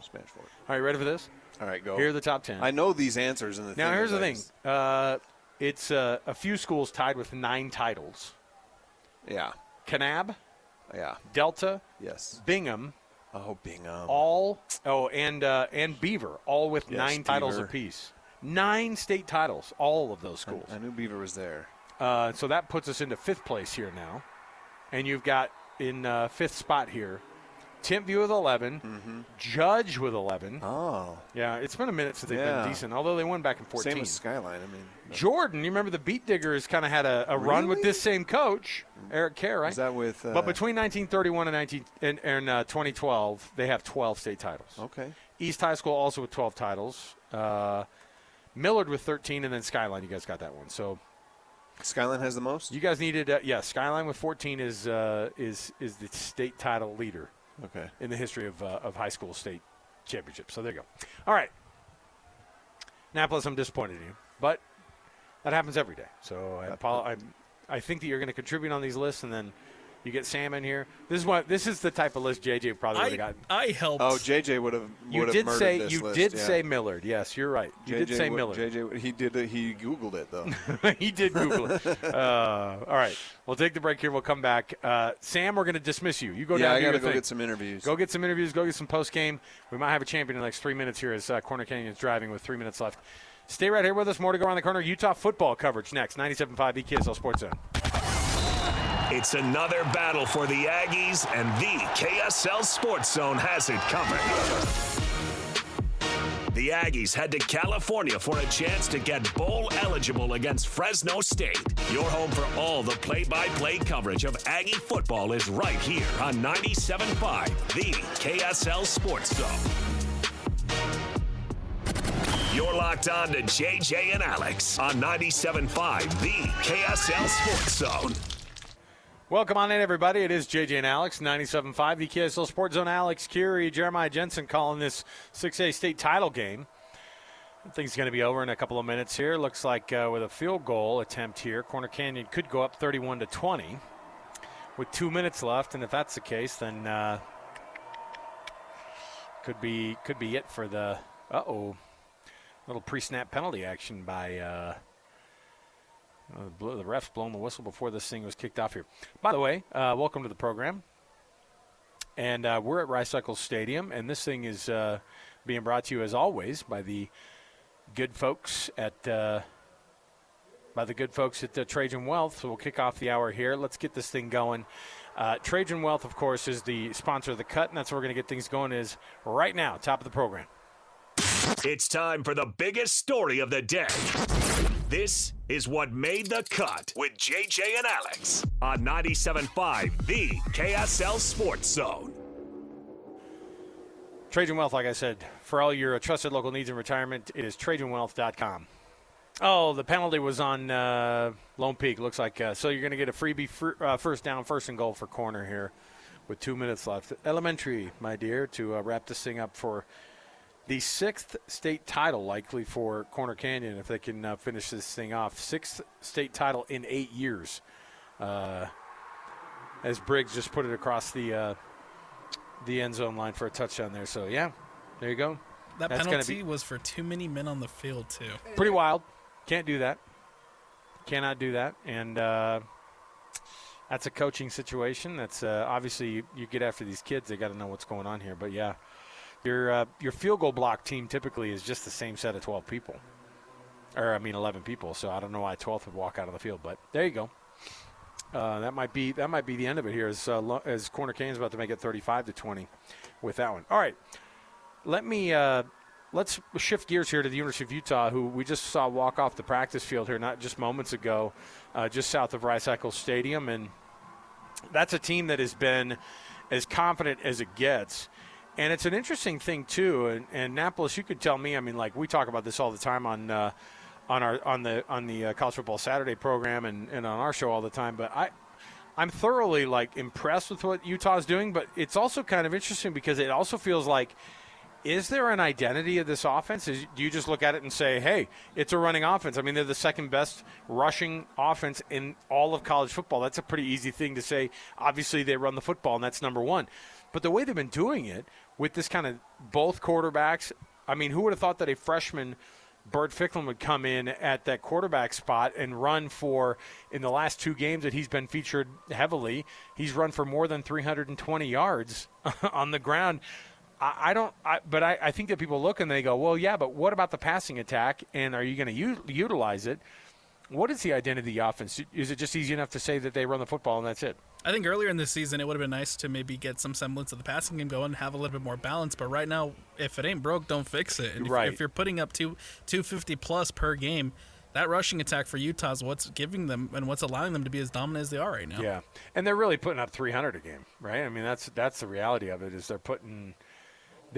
Spanish Fort. All right, ready for this? All right, go. Here are the top 10. I know these answers in the Now, here's the thing. It's a few schools tied with 9 titles. Yeah. Kanab. Yeah. Delta. Yes. Bingham. Oh, Bingham. And Beaver, all with 9 titles Beaver. apiece. 9 state titles, all of those schools. I knew Beaver was there. So that puts us into 5th place here now. And you've got in 5th spot here, Timpview with 11, Judge with 11. Oh. Yeah, it's been a minute since they've been decent, although they won back in 14. Same with Skyline. Jordan, you remember the Beat Diggers kind of had a run with this same coach, Eric Kerr, right? Is that with? But between 1931 and 2012, they have 12 state titles. Okay. East High School also with 12 titles. Millard with 13, and then Skyline. You guys got that one. So Skyline has the most? you guys needed, Skyline with 14 is the state title leader. Okay. In the history of high school state championships. So there you go. All right. Napolis, I'm disappointed in you, but that happens every day. So I think that you're going to contribute on these lists, and then you get Sam in here. This is the type of list JJ probably would have gotten. I helped. Oh, JJ would have murdered this list. You did say Millard. Yes, you're right. You did say Millard. JJ, he Googled it, though. He did Google it. All right. We'll take the break here. We'll come back. Sam, we're going to dismiss you. You go down. I got to go get some interviews. Go get some interviews. Go get some post-game. We might have a champion in the next 3 minutes here as Corner Canyon's driving with 3 minutes left. Stay right here with us. More to go around the corner. Utah football coverage next. 97.5 EKSL Sports Zone. It's another battle for the Aggies, and the KSL Sports Zone has it covered. The Aggies head to California for a chance to get bowl eligible against Fresno State. Your home for all the play-by-play coverage of Aggie football is right here on 97.5, the KSL Sports Zone. You're locked on to JJ and Alex on 97.5, the KSL Sports Zone. Welcome on in, everybody. It is JJ and Alex, 97.5, the KSL Sports Zone. Alex, Kirry, Jeremiah Jensen calling this 6A state title game. I think it's going to be over in a couple of minutes here. Looks like with a field goal attempt here, Corner Canyon could go up 31-20 with 2 minutes left, and if that's the case, then could be it for the little pre-snap penalty action by. The ref's blown the whistle before this thing was kicked off here. By the way, welcome to the program. And we're at Rice-Eccles Stadium, and this thing is being brought to you, as always, by the good folks at Trajan Wealth. So we'll kick off the hour here. Let's get this thing going. Trajan Wealth, of course, is the sponsor of the cut, and that's where we're going to get things going is right now, top of the program. It's time for the biggest story of the day. This is what made the cut with JJ and Alex on 97.5, the KSL Sports Zone. Trajan Wealth, like I said, for all your trusted local needs in retirement, it is TrajanWealth.com. Oh, the penalty was on Lone Peak, looks like. So you're going to get a freebie first down, first and goal for corner here with 2 minutes left. Elementary, my dear, to wrap this thing up for the sixth state title likely for Corner Canyon if they can finish this thing off. Sixth state title in 8 years. As Briggs just put it across the end zone line for a touchdown there. So, yeah, there you go. That's penalty was for too many men on the field, too. Pretty wild. Can't do that. Cannot do that. And that's a coaching situation. That's obviously you get after these kids. They got to know what's going on here. But, yeah. Your field goal block team typically is just the same set of 12 people. 11 people. So I don't know why 12th would walk out of the field, but there you go. That might be the end of it here as Corner Canyon's about to make it 35-20 with that one. All right. Let's shift gears here to the University of Utah, who we just saw walk off the practice field here not just moments ago, just south of Rice-Eccles Stadium, and that's a team that has been as confident as it gets. And it's an interesting thing too. And Annapolis, you could tell me. I mean, like we talk about this all the time on the College Football Saturday program and on our show all the time. But I'm thoroughly impressed with what Utah's doing. But it's also kind of interesting because it also feels like, is there an identity of this offense? Do you just look at it and say, hey, it's a running offense? I mean, they're the second best rushing offense in all of college football. That's a pretty easy thing to say. Obviously, they run the football, and that's number one. But the way they've been doing it with this kind of both quarterbacks, I mean, who would have thought that a freshman, Bert Ficklin, would come in at that quarterback spot and run for, in the last 2 games that he's been featured heavily, he's run for more than 320 yards on the ground. But I think that people look and they go, well, yeah, but what about the passing attack, and are you going to utilize it? What is the identity of the offense? Is it just easy enough to say that they run the football and that's it? I think earlier in the season it would have been nice to maybe get some semblance of the passing game going and have a little bit more balance. But right now, if it ain't broke, don't fix it. And if you're putting up 250-plus per game, that rushing attack for Utah is what's giving them and what's allowing them to be as dominant as they are right now. Yeah, and they're really putting up 300 a game, right? I mean, that's the reality of it is they're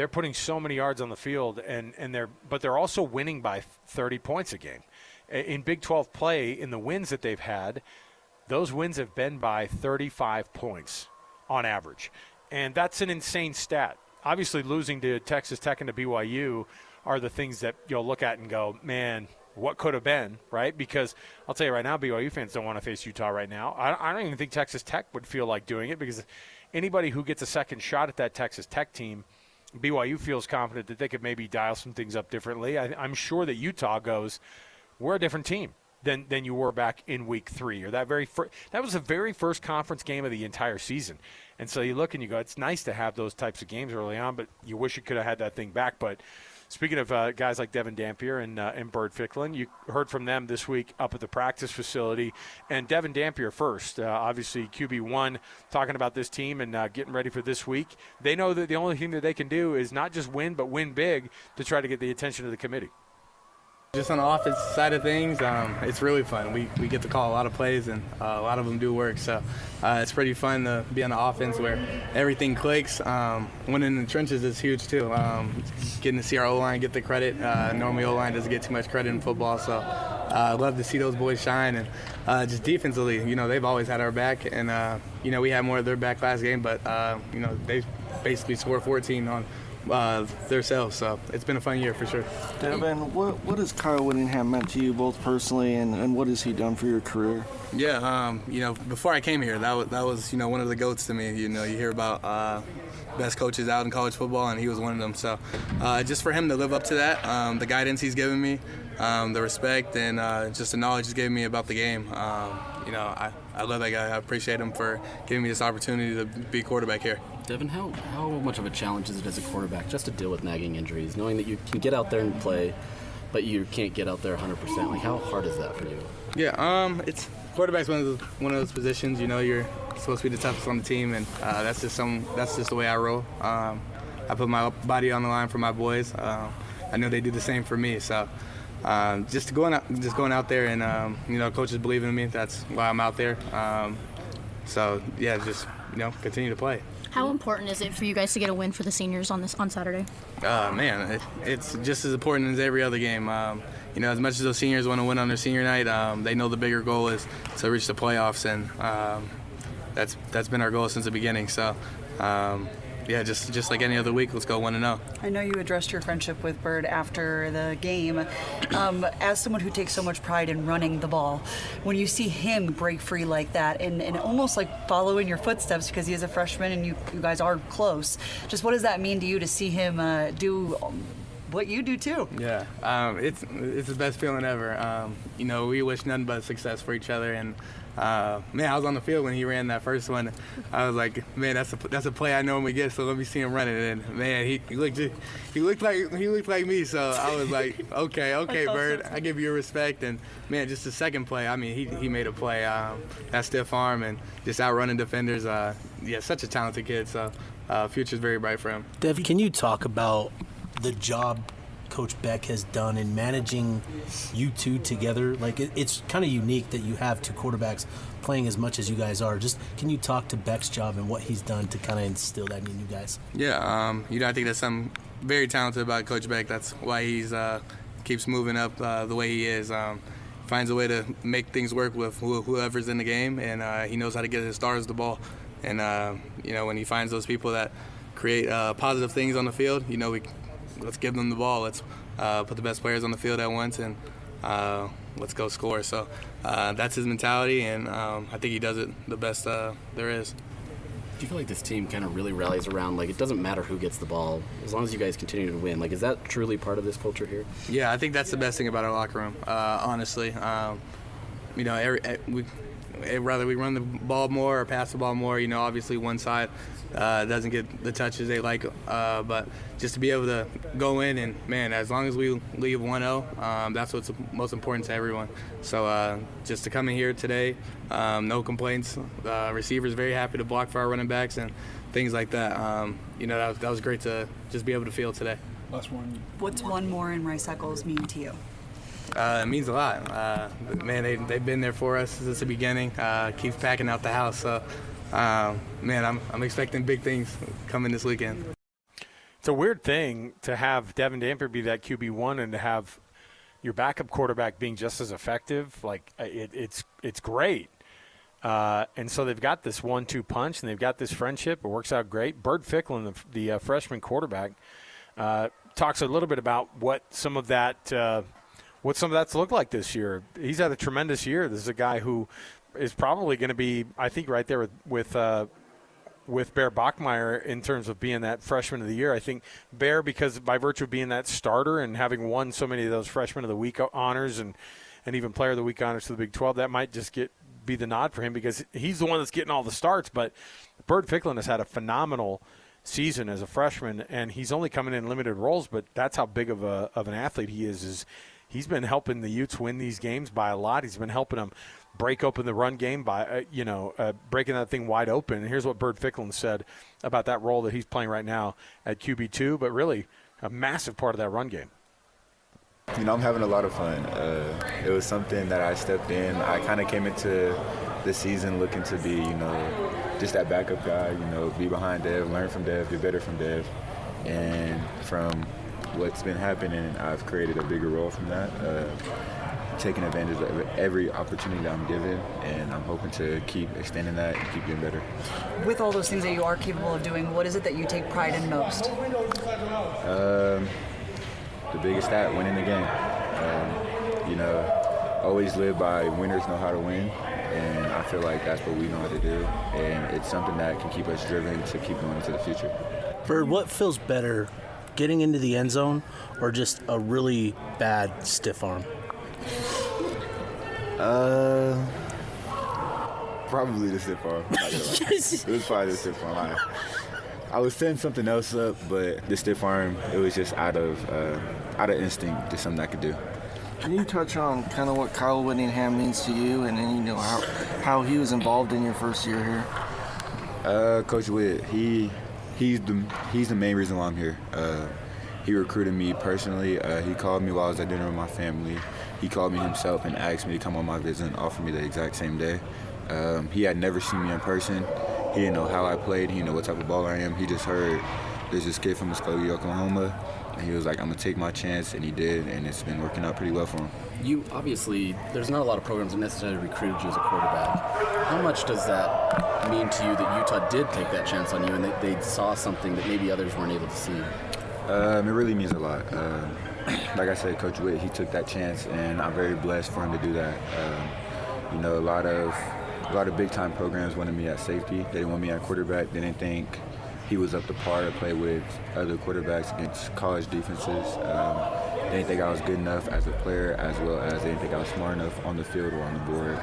putting so many yards on the field, and they're also winning by 30 points a game. In Big 12 play, in the wins that they've had, those wins have been by 35 points on average. And that's an insane stat. Obviously, losing to Texas Tech and to BYU are the things that you'll look at and go, man, what could have been, right? Because I'll tell you right now, BYU fans don't want to face Utah right now. I don't even think Texas Tech would feel like doing it, because anybody who gets a second shot at that Texas Tech team, BYU feels confident that they could maybe dial some things up differently. I'm sure that Utah goes, we're a different team than you were back in week 3, or that was the very first conference game of the entire season. And so you look and you go, it's nice to have those types of games early on, but you wish you could have had that thing back. But speaking of guys like Devin Dampier and Bird Ficklin, you heard from them this week up at the practice facility. And Devin Dampier first, obviously QB1, talking about this team and getting ready for this week. They know that the only thing that they can do is not just win, but win big to try to get the attention of the committee. Just on the offense side of things, it's really fun. We get to call a lot of plays, and a lot of them do work. So it's pretty fun to be on the offense where everything clicks. Winning in the trenches is huge too. Getting to see our O-line get the credit. Normally O-line doesn't get too much credit in football, so I love to see those boys shine. And just defensively, they've always had our back, and we had more of their back last game, but they basically scored 14 on themselves, so it's been a fun year for sure. Devin, what has Kyle Whittingham meant to you both personally, and what has he done for your career? Yeah, before I came here, that was one of the GOATs to me. You hear about best coaches out in college football, and he was one of them. So just for him to live up to that, the guidance he's given me, the respect, and just the knowledge he's given me about the game, I love that guy. I appreciate him for giving me this opportunity to be quarterback here. Devin, how much of a challenge is it as a quarterback just to deal with nagging injuries, knowing that you can get out there and play, but you can't get out there 100%? Like, how hard is that for you? Yeah, it's quarterback's one of those positions. You're supposed to be the toughest on the team, and that's just the way I roll. I put my body on the line for my boys. I know they do the same for me. So just going out there, and coaches believe in me. That's why I'm out there. So yeah, just continue to play. How important is it for you guys to get a win for the seniors on Saturday? Man, it's just as important as every other game. As much as those seniors want to win on their senior night, they know the bigger goal is to reach the playoffs, and that's been our goal since the beginning. So, just like any other week, let's go 1-0. I know you addressed your friendship with Bird after the game. As someone who takes so much pride in running the ball, when you see him break free like that and almost like follow in your footsteps because he is a freshman and you guys are close, just what does that mean to you to see him do what you do too? Yeah, it's the best feeling ever. We wish nothing but success for each other, and man, I was on the field when he ran that first one. I was like, man, that's a play I normally get, so let me see him run it. And man, he looked like me, so I was like, okay, Bird, I give you your respect. And man, just the second play, I mean, he made a play, that stiff arm and just outrunning defenders. Such a talented kid, so future's very bright for him. Dev, can you talk about the job Coach Beck has done in managing you two together? Like, it's kind of unique that you have two quarterbacks playing as much as you guys are. Just can you talk to Beck's job and what he's done to kind of instill that in you guys? Yeah, I think that's something very talented about Coach Beck. That's why he's keeps moving up the way he is. Finds a way to make things work with whoever's in the game, and he knows how to get his stars the ball. And when he finds those people that create positive things on the field, let's give them the ball. Let's put the best players on the field at once, and let's go score. So that's his mentality, and I think he does it the best there is. Do you feel like this team kind of really rallies around, like, it doesn't matter who gets the ball as long as you guys continue to win? Like, is that truly part of this culture here? Yeah, I think that's the best thing about our locker room, honestly. Whether we run the ball more or pass the ball more, obviously one side doesn't get the touches they like, but just to be able to go in and, man, as long as we leave 1-0, that's what's most important to everyone. So just to come in here today, no complaints. Receivers very happy to block for our running backs and things like that. That was great to just be able to feel today. Last one. What's one more in Rice Eccles mean to you? It means a lot. Man, they've been there for us since the beginning. Keeps packing out the house. So, man, I'm expecting big things coming this weekend. It's a weird thing to have Devin Dampier be that QB1 and to have your backup quarterback being just as effective. Like, it's great. And so they've got this 1-2 punch, and they've got this friendship. It works out great. Bird Ficklin, the freshman quarterback, talks a little bit about what some of that what some of that's looked like this year. He's had a tremendous year. This is a guy who is probably going to be, I think, right there with Bear Bachmeier in terms of being that freshman of the year. I think Bear, because by virtue of being that starter and having won so many of those freshman of the week honors and even player of the week honors to the Big 12, that might just be the nod for him because he's the one that's getting all the starts. But Bird Ficklin has had a phenomenal season as a freshman, and he's only coming in limited roles, but that's how big of an athlete he is he's been helping the Utes win these games by a lot. He's been helping them break open the run game by, breaking that thing wide open. And here's what Bird Ficklin said about that role that he's playing right now at QB2, but really a massive part of that run game. I'm having a lot of fun. It was something that I stepped in. I kind of came into the season looking to be, just that backup guy, be behind Dev, learn from Dev, be better from Dev. And from what's been happening, I've created a bigger role from that, taking advantage of every opportunity that I'm given, and I'm hoping to keep extending that and keep getting better. With all those things that you are capable of doing, what is it that you take pride in most? The biggest stat, winning the game. Always live by winners know how to win, and I feel like that's what we know how to do, and it's something that can keep us driven to keep going into the future. Bird, what feels better, getting into the end zone or just a really bad stiff arm? Probably the stiff arm. It was probably the stiff arm. I was setting something else up, but the stiff arm, it was just out of instinct, just something I could do. Can you touch on kind of what Kyle Whittingham means to you, and then how he was involved in your first year here? Coach Witt, he's the main reason why I'm here. He recruited me personally. He called me while I was at dinner with my family. He called me himself and asked me to come on my visit and offered me the exact same day. He had never seen me in person. He didn't know how I played. He didn't know what type of baller I am. He just heard there's this kid from Muskogee, Oklahoma, and he was like, I'm going to take my chance, and he did, and it's been working out pretty well for him. You obviously, there's not a lot of programs that necessarily recruited you as a quarterback. How much does that mean to you that Utah did take that chance on you and they saw something that maybe others weren't able to see? It really means a lot. Like I said, Coach Witt, he took that chance, and I'm very blessed for him to do that. A lot of big-time programs wanted me at safety. They didn't want me at quarterback. They didn't think he was up to par to play with other quarterbacks against college defenses. They didn't think I was good enough as a player, as well as they didn't think I was smart enough on the field or on the board.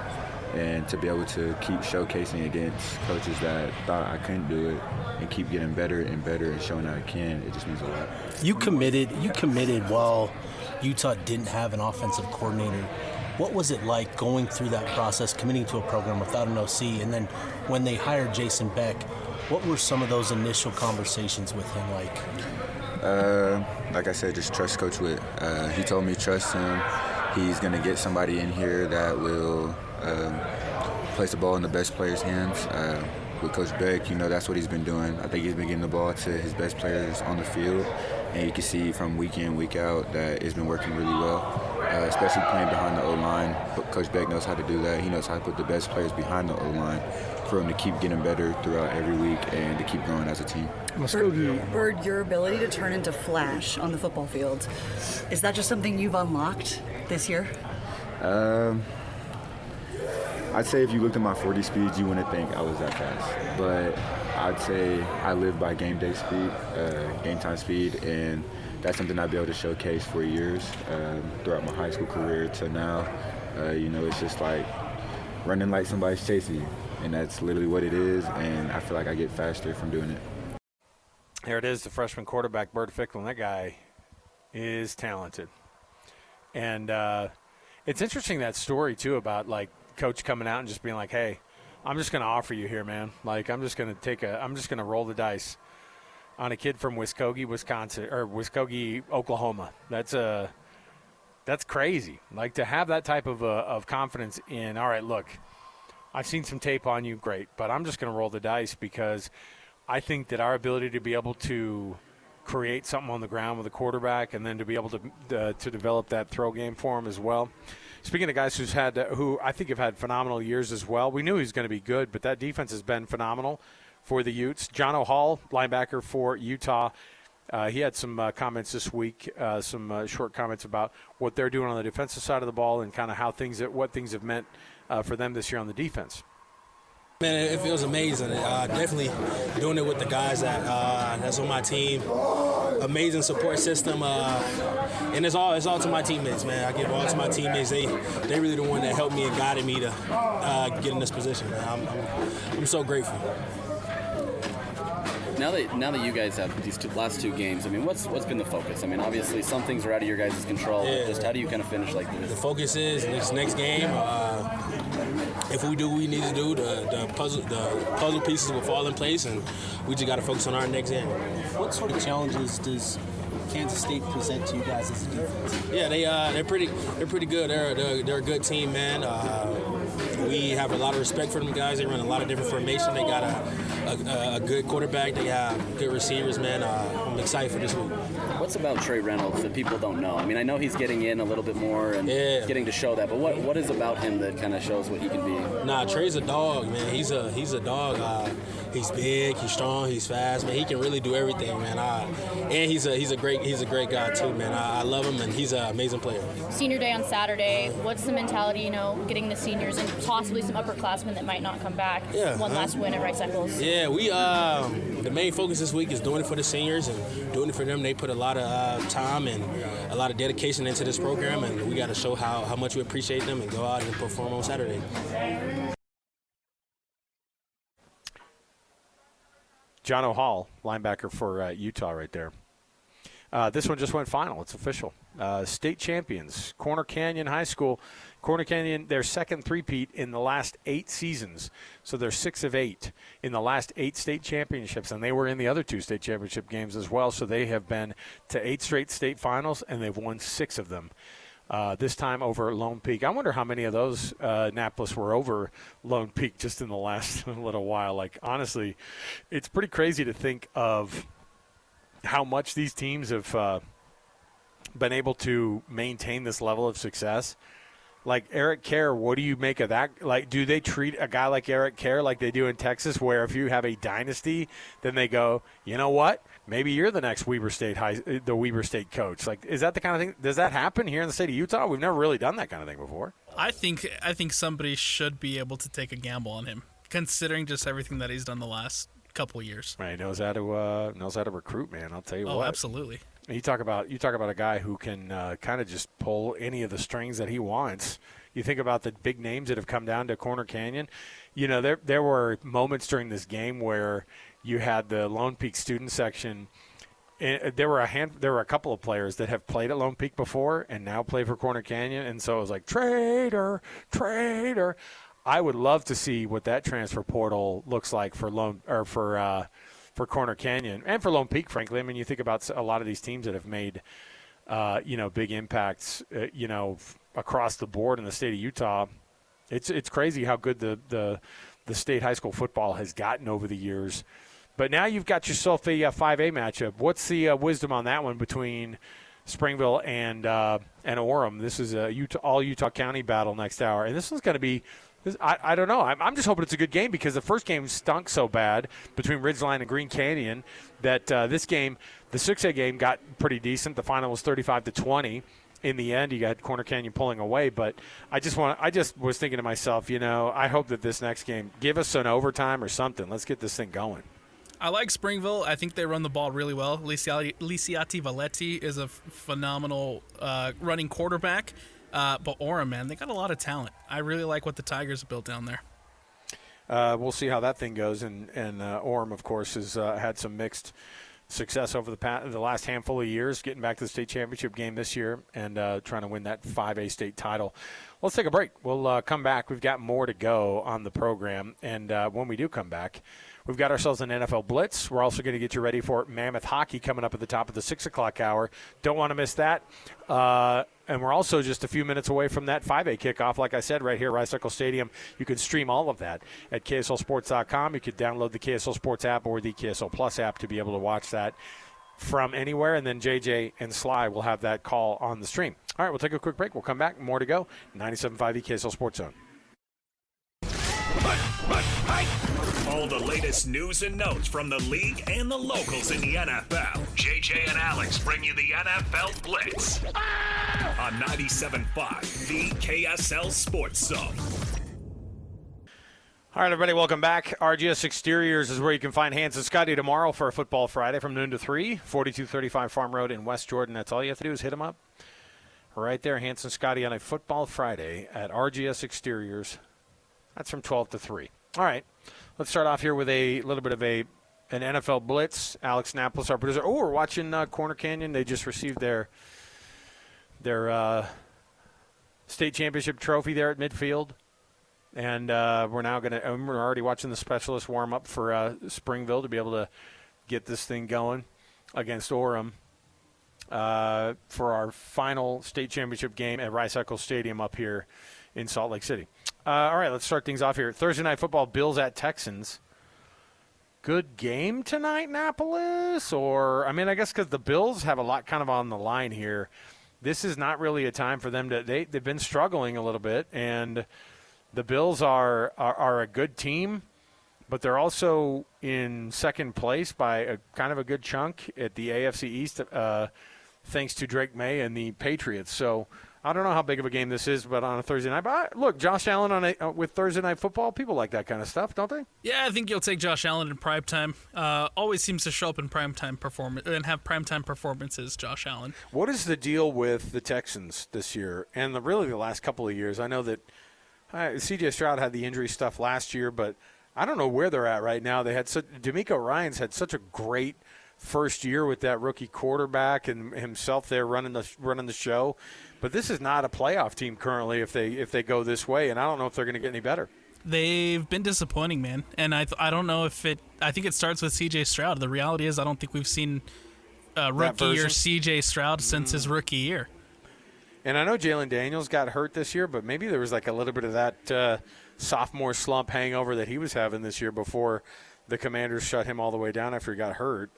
And to be able to keep showcasing against coaches that thought I couldn't do it and keep getting better and better and showing that I can, it just means a lot. You committed while Utah didn't have an offensive coordinator. What was it like going through that process, committing to a program without an OC, and then when they hired Jason Beck, what were some of those initial conversations with him like? Like I said, just trust Coach Witt. He told me trust him. He's going to get somebody in here that will place the ball in the best players' hands. With Coach Beck, that's what he's been doing. I think he's been getting the ball to his best players on the field, and you can see from week in, week out that it's been working really well. Especially playing behind the O-line. Coach Beck knows how to do that. He knows how to put the best players behind the O-line for them to keep getting better throughout every week and to keep growing as a team. Bird, your ability to turn into Flash on the football field, is that just something you've unlocked this year? I'd say if you looked at my 40 speeds, you wouldn't think I was that fast. But I'd say I live by game day speed, game time speed, and that's something I'll be able to showcase for years throughout my high school career to now. It's just like running like somebody's chasing you, and that's literally what it is, and I feel like I get faster from doing it. Here it is, the freshman quarterback, Bird Ficklin. That guy is talented. And it's interesting, that story, too, about, like, coach coming out and just being like, hey, I'm just going to offer you here, man. Like, I'm just going to roll the dice on a kid from Muskogee, Oklahoma. That's crazy. Like, to have that type of confidence in, all right, look, I've seen some tape on you, great, but I'm just going to roll the dice because I think that our ability to be able to create something on the ground with a quarterback and then to be able to develop that throw game for him as well. Speaking of guys who I think have had phenomenal years as well, we knew he was going to be good, but that defense has been phenomenal for the Utes. John O'Hall, linebacker for Utah, He had some comments this week, some short comments about what they're doing on the defensive side of the ball and kind of what things have meant for them this year on the defense. Man, it feels amazing. Definitely doing it with the guys that's on my team. Amazing support system, and it's all to my teammates, man. I give it all to my teammates. They really the one that helped me and guided me to get in this position, man. I'm so grateful. Now that you guys have these last two games, I mean, what's been the focus? I mean, obviously some things are out of your guys' control. Yeah. Just how do you kind of finish like this? The focus is this next game. If we do what we need to do, the puzzle pieces will fall in place, and we just got to focus on our next game. What sort of challenges does Kansas State present to you guys as a defense? Yeah, they're pretty good. They're a good team, man. We have a lot of respect for them guys. They run a lot of different formation. They got a good quarterback. They have good receivers, man. I'm excited for this week. What's about Trey Reynolds that people don't know? I mean, I know he's getting in a little bit more and getting to show that, but what is about him that kind of shows what he can be? Nah, Trey's a dog, man. He's a dog. He's big, he's strong, he's fast, man. He can really do everything, man. And he's a great guy too, man. I love him, and he's an amazing player. Senior day on Saturday. What's the mentality, getting the seniors and possibly some upperclassmen that might not come back? Yeah, one last win at Rice Eccles. Yeah, we the main focus this week is doing it for the seniors and doing it for them. They put a lot of time and a lot of dedication into this program, and we got to show how much we appreciate them and go out and perform on Saturday. John O'Hall, linebacker for Utah right there. This one just went final. It's official. State champions, Corner Canyon High School. Corner Canyon, their second three-peat in the last 8 seasons. So they're 6 of 8 in the last 8 state championships, and they were in the other 2 state championship games as well. So they have been to 8 straight state finals, and they've won 6 of them. This time over Lone Peak. I wonder how many of those Annapolis were over Lone Peak just in the last little while. Like, honestly, it's pretty crazy to think of how much these teams have been able to maintain this level of success. Like Eric Kerr, what do you make of that? Like, do they treat a guy like Eric Kerr like they do in Texas, where if you have a dynasty, then they go, you know what? Maybe you're the next Weber State coach. Like, is that the kind of thing? Does that happen here in the state of Utah? We've never really done that kind of thing before. I think somebody should be able to take a gamble on him, considering just everything that he's done the last couple of years. Right, knows how to recruit, man. I'll tell you what. Oh, absolutely. You talk about a guy who can kind of just pull any of the strings that he wants. You think about the big names that have come down to Corner Canyon. There were moments during this game where you had the Lone Peak student section. There were a couple of players that have played at Lone Peak before and now play for Corner Canyon, and so it was like traitor. I would love to see what that transfer portal looks like for Corner Canyon and for Lone Peak, frankly. I mean, you think about a lot of these teams that have made, big impacts, across the board in the state of Utah. It's crazy how good the state high school football has gotten over the years. But now you've got yourself a 5A matchup. What's the wisdom on that one between Springville and Orem? This is a all Utah County battle next hour, and this one's going to be. I don't know. I'm just hoping it's a good game because the first game stunk so bad between Ridgeline and Green Canyon that this game, the 6A game, got pretty decent. The final was 35-20. In the end, you got Corner Canyon pulling away. But I just was thinking to myself, I hope that this next game, give us an overtime or something. Let's get this thing going. I like Springville. I think they run the ball really well. Lisiati Valetti is a phenomenal running quarterback. But Orem, man, they got a lot of talent. I really like what the Tigers have built down there. We'll see how that thing goes. And Orem, of course, has had some mixed success over the last handful of years, getting back to the state championship game this year and trying to win that 5A state title. Let's take a break. We'll come back. We've got more to go on the program. And when we do come back, we've got ourselves an NFL Blitz. We're also going to get you ready for Mammoth hockey coming up at the top of the 6 o'clock hour. Don't want to miss that. And we're also just a few minutes away from that 5A kickoff, like I said, right here at Rice Eccles Stadium. You can stream all of that at KSLSports.com. You could download the KSL Sports app or the KSL Plus app to be able to watch that from anywhere. And then JJ and Sly will have that call on the stream. All right, we'll take a quick break. We'll come back. More to go. 97.5 KSL Sports Zone. All the latest news and notes from the league and the locals in the NFL. JJ and Alex bring you the NFL Blitz on 97.5, the KSL Sports Zone. All right, everybody, welcome back. RGS Exteriors is where you can find Hans and Scotty tomorrow for a Football Friday from noon to 3, 4235 Farm Road in West Jordan. That's all you have to do is hit them up. Right there, Hans and Scotty on a Football Friday at RGS Exteriors. That's from 12 to 3. All right, let's start off here with a little bit of an NFL Blitz. Alex Napolis, our producer. Oh, we're watching Corner Canyon. They just received their state championship trophy there at midfield. And we're already watching the specialists warm up for Springville to be able to get this thing going against Orem for our final state championship game at Rice-Eccles Stadium up here in Salt Lake City. All right, let's start things off here. Thursday Night Football, Bills at Texans. Good game tonight, Napolis? Or, I mean, I guess because the Bills have a lot kind of on the line here. This is not really a time for them to – they've been struggling a little bit, and – the Bills are a good team, but they're also in second place by a kind of a good chunk at the AFC East, thanks to Drake May and the Patriots. So I don't know how big of a game this is, but on a Thursday night. But look, Josh Allen with Thursday Night Football, people like that kind of stuff, don't they? Yeah, I think you'll take Josh Allen in primetime. Always seems to show up in primetime performance and have primetime performances, Josh Allen. What is the deal with the Texans this year and really the last couple of years? I know that C.J. Stroud had the injury stuff last year, but I don't know where they're at right now. D'Amico Ryans had such a great first year with that rookie quarterback and himself there running the show. But this is not a playoff team currently if they go this way, and I don't know if they're going to get any better. They've been disappointing, man, and I don't know if it. I think it starts with C.J. Stroud. The reality is, I don't think we've seen rookie year C.J. Stroud since his rookie year. And I know Jalen Daniels got hurt this year, but maybe there was like a little bit of that sophomore slump hangover that he was having this year before the Commanders shut him all the way down after he got hurt.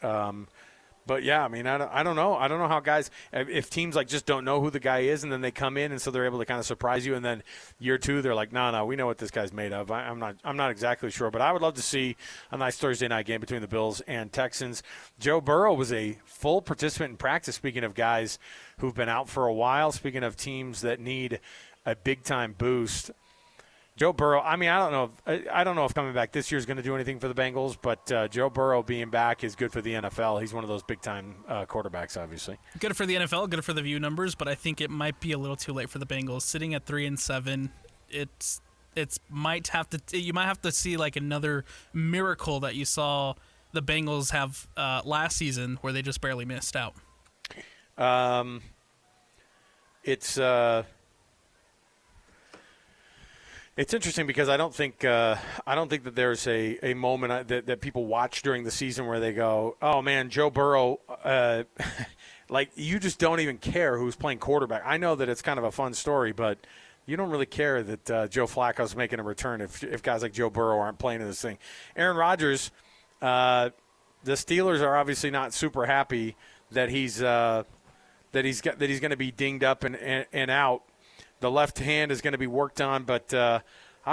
But, yeah, I mean, I don't know. I don't know how guys – if teams, like, just don't know who the guy is and then they come in and so they're able to kind of surprise you, and then year two they're like, no, we know what this guy's made of. I'm not exactly sure. But I would love to see a nice Thursday night game between the Bills and Texans. Joe Burrow was a full participant in practice, speaking of guys who've been out for a while, speaking of teams that need a big-time boost. Joe Burrow, I mean, I don't know if coming back this year is going to do anything for the Bengals, but Joe Burrow being back is good for the NFL. He's one of those big-time quarterbacks, obviously. Good for the NFL, good for the view numbers, but I think it might be a little too late for the Bengals. Sitting at 3-7, you might have to see like another miracle that you saw the Bengals have last season, where they just barely missed out. It's interesting because I don't think that there's a moment that people watch during the season where they go, oh man, Joe Burrow, like you just don't even care who's playing quarterback. I know that it's kind of a fun story, but you don't really care that Joe Flacco's making a return if guys like Joe Burrow aren't playing in this thing. Aaron Rodgers, the Steelers are obviously not super happy that he's going to be dinged up and out. The left hand is going to be worked on, but I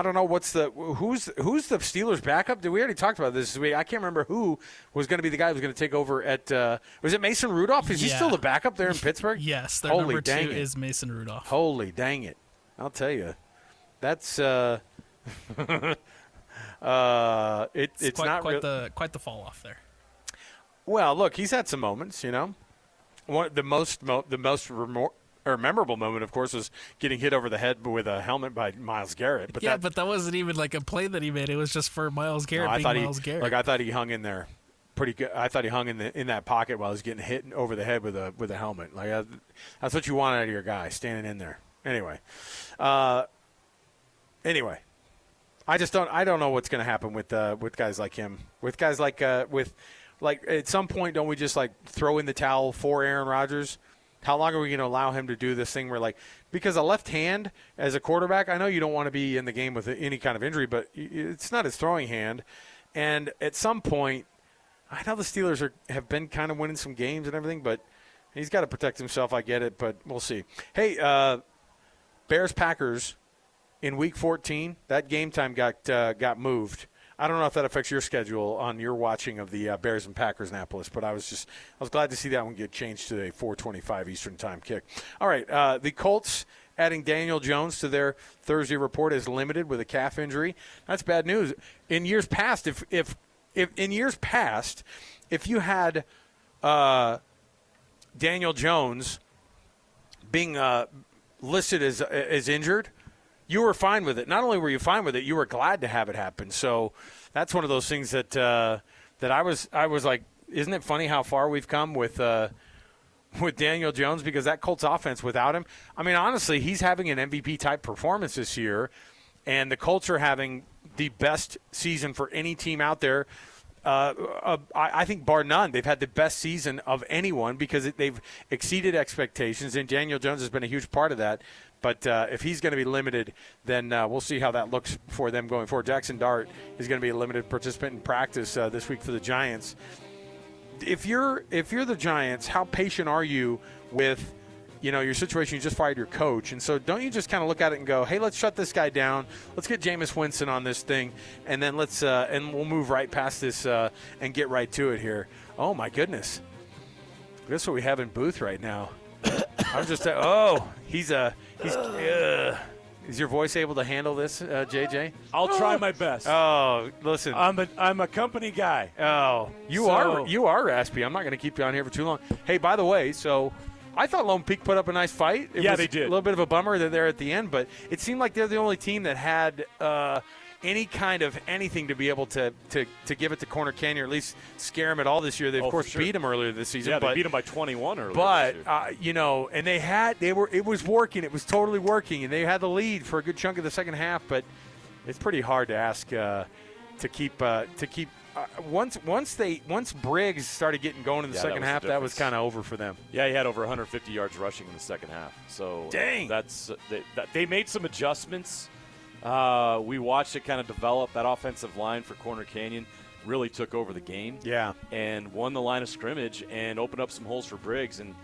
don't know who's the Steelers' backup. We already talked about this week. I can't remember who was going to be the guy who was going to take over at. Was it Mason Rudolph? Is he still the backup there in Pittsburgh? Yes, their number 2 is Mason Rudolph. Holy dang it! I'll tell you, that's it's not quite the fall off there. Well, look, he's had some moments, you know. The most memorable moment, of course, was getting hit over the head with a helmet by Myles Garrett. But but that wasn't even like a play that he made. It was just for Myles Garrett Myles Garrett. Like I thought he hung in there pretty good. I thought he hung in that pocket while he was getting hit over the head with a helmet. Like that's what you want out of your guy, standing in there. Anyway, I don't know what's going to happen with guys like him. With guys like at some point, don't we just like throw in the towel for Aaron Rodgers? How long are we going to allow him to do this thing where, like, because a left hand as a quarterback, I know you don't want to be in the game with any kind of injury, but it's not his throwing hand. And at some point, I know the Steelers have been kind of winning some games and everything, but he's got to protect himself. I get it, but we'll see. Hey, Bears-Packers in Week 14, that game time got moved. I don't know if that affects your schedule on your watching of the Bears and Packers Annapolis, but I was glad to see that one get changed to a 4:25 Eastern Time kick. All right, the Colts adding Daniel Jones to their Thursday report is limited with a calf injury. That's bad news. In years past, if you had Daniel Jones being listed as injured, you were fine with it. Not only were you fine with it, you were glad to have it happen. So that's one of those things that I was like, isn't it funny how far we've come with Daniel Jones? Because that Colts offense without him, I mean, honestly, he's having an MVP type performance this year, and the Colts are having the best season for any team out there. I think bar none, they've had the best season of anyone because they've exceeded expectations, and Daniel Jones has been a huge part of that. But if he's going to be limited, then we'll see how that looks for them going forward. Jackson Dart is going to be a limited participant in practice this week for the Giants. If you're the Giants, how patient are you with your situation? You just fired your coach, and so don't you just kind of look at it and go, hey, let's shut this guy down. Let's get Jameis Winston on this thing, and then and we'll move right past this and get right to it here. Oh my goodness, that's what we have in booth right now. I'm just is your voice able to handle this, JJ? I'll try my best. Oh, listen, I'm a company guy. Oh, you are raspy. I'm not going to keep you on here for too long. Hey, by the way, so I thought Lone Peak put up a nice fight. It was they did. A little bit of a bummer that they're at the end, but it seemed like they're the only team that had any kind of anything to be able to give it to Corner Canyon, or at least scare them at all this year. They, of course, beat them earlier this season. Yeah, they beat them by 21 earlier but, this year. And it was working. It was totally working, and they had the lead for a good chunk of the second half, but it's pretty hard to ask to keep once Briggs started getting going in the second half, that was kind of over for them. Yeah, he had over 150 yards rushing in the second half. So dang, they made some adjustments. We watched it kind of develop. That offensive line for Corner Canyon really took over the game. Yeah, and won the line of scrimmage and opened up some holes for Briggs. And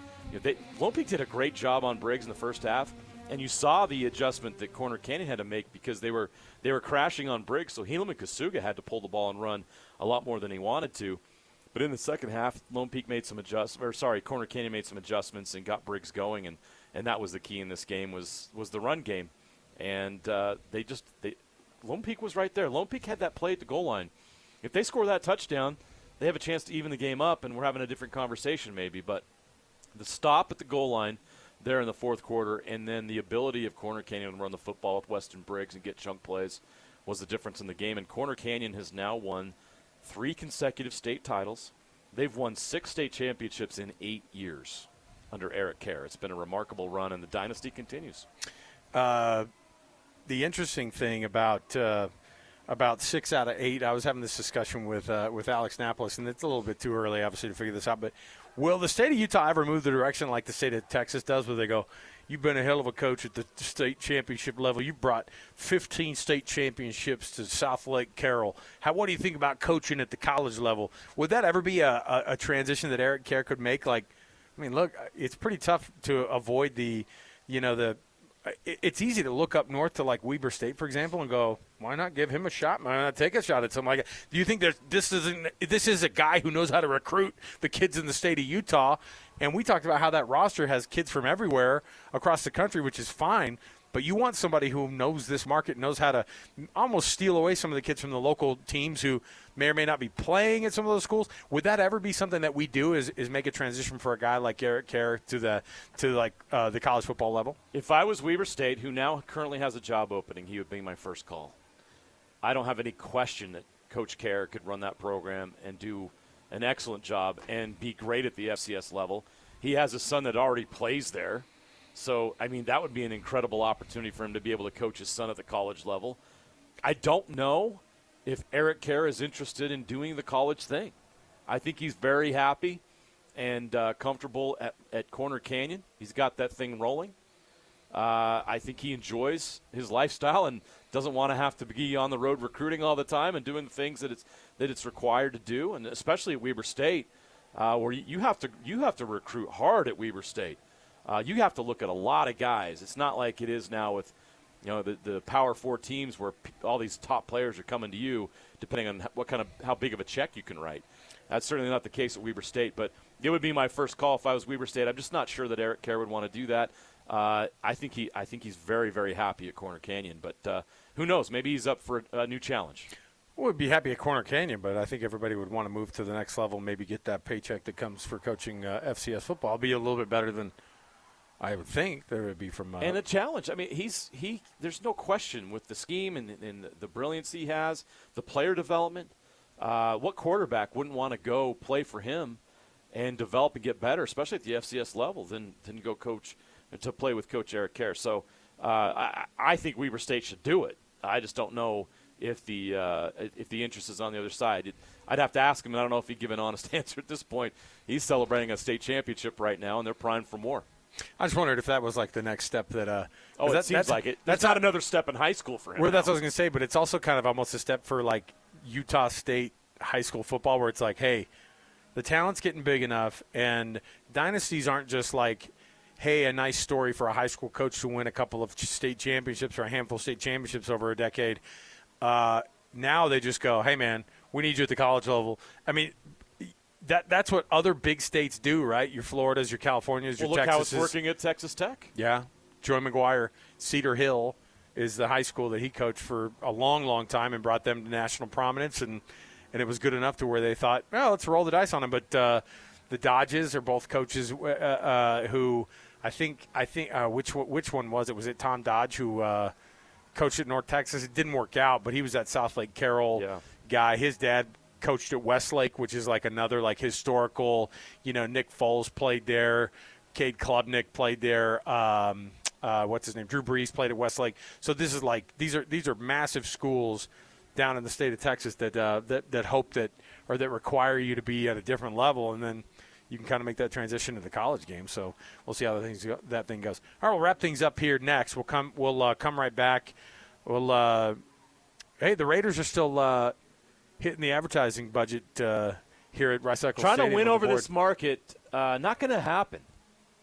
Lone Peak did a great job on Briggs in the first half. And you saw the adjustment that Corner Canyon had to make because they were crashing on Briggs. So Helaman Kasuga had to pull the ball and run a lot more than he wanted to. But in the second half, Lone Peak made some Corner Canyon made some adjustments and got Briggs going, and that was the key in this game was the run game. And Lone Peak was right there. Lone Peak had that play at the goal line. If they score that touchdown, they have a chance to even the game up, and we're having a different conversation maybe. But the stop at the goal line there in the fourth quarter, and then the ability of Corner Canyon to run the football with Weston Briggs and get chunk plays was the difference in the game. And Corner Canyon has now won 3 consecutive state titles. They've won 6 state championships in 8 years under Eric Kerr. It's been a remarkable run, and the dynasty continues. The interesting thing about 6 out of 8, I was having this discussion with Alex Napolis, and it's a little bit too early, obviously, to figure this out, but will the state of Utah ever move the direction like the state of Texas does, where they go, you've been a hell of a coach at the state championship level. You brought 15 state championships to South Lake Carroll. What do you think about coaching at the college level? Would that ever be a transition that Eric Kerr could make? Look, it's pretty tough to avoid it's easy to look up north to like Weber State, for example, and go, why not give him a shot? Why not take a shot at something like that? Do you think this is a guy who knows how to recruit the kids in the state of Utah? And we talked about how that roster has kids from everywhere across the country, which is fine. But you want somebody who knows this market, knows how to almost steal away some of the kids from the local teams who may or may not be playing at some of those schools. Would that ever be something that we do? Is make a transition for a guy like Eric Kerr to the college football level? If I was Weber State, who now currently has a job opening, he would be my first call. I don't have any question that Coach Kerr could run that program and do an excellent job and be great at the FCS level. He has a son that already plays there. So, that would be an incredible opportunity for him to be able to coach his son at the college level. I don't know if Eric Kerr is interested in doing the college thing. I think he's very happy and comfortable at Corner Canyon. He's got that thing rolling. I think he enjoys his lifestyle and doesn't want to have to be on the road recruiting all the time and doing the things that it's required to do, and especially at Weber State, where you have to recruit hard at Weber State. You have to look at a lot of guys. It's not like it is now with, the Power 4 teams where all these top players are coming to you. depending on how big of a check you can write. That's certainly not the case at Weber State, but it would be my first call if I was Weber State. I'm just not sure that Eric Kerr would want to do that. I think he's very, very happy at Corner Canyon, but who knows? Maybe he's up for a new challenge. Would be happy at Corner Canyon, but I think everybody would want to move to the next level, maybe get that paycheck that comes for coaching FCS football. It'll be a little bit better than I would think there would be from. And a challenge. I mean, there's no question with the scheme and the brilliance he has, the player development. What quarterback wouldn't want to go play for him and develop and get better, especially at the FCS level, than go coach to play with Coach Eric Kerr? So I think Weber State should do it. I just don't know if the interest is on the other side. I'd have to ask him, and I don't know if he'd give an honest answer at this point. He's celebrating a state championship right now, and they're primed for more. I just wondered if that was like the next step that. It seems like it. That's not another step in high school for him. Well, that's what I was going to say, but it's also kind of almost a step for like Utah State high school football, where it's like, hey, the talent's getting big enough, and dynasties aren't just like, hey, a nice story for a high school coach to win a couple of state championships or a handful of state championships over a decade. Now they just go, hey, man, we need you at the college level. I mean, that's what other big states do, right? Your Floridas, your Californias, your Texas. Look how it's working at Texas Tech. Yeah. Joey McGuire, Cedar Hill is the high school that he coached for a long, long time and brought them to national prominence, and it was good enough to where they thought, well, let's roll the dice on him. But the Dodges are both coaches who I think which one was it? Was it Tom Dodge who coached at North Texas? It didn't work out, but he was that South Lake Carroll guy. His dad coached at Westlake, which is like another like historical, Nick Foles played there. Cade Klubnik played there. What's his name? Drew Brees played at Westlake. So this is like these are massive schools down in the state of Texas that hope that or that require you to be at a different level, and then you can kind of make that transition to the college game. So we'll see how that thing goes. All right, we'll wrap things up here next. We'll come right back. The Raiders are still hitting the advertising budget here at Rice Eccles Trying Stadium to win over this market, not going to happen.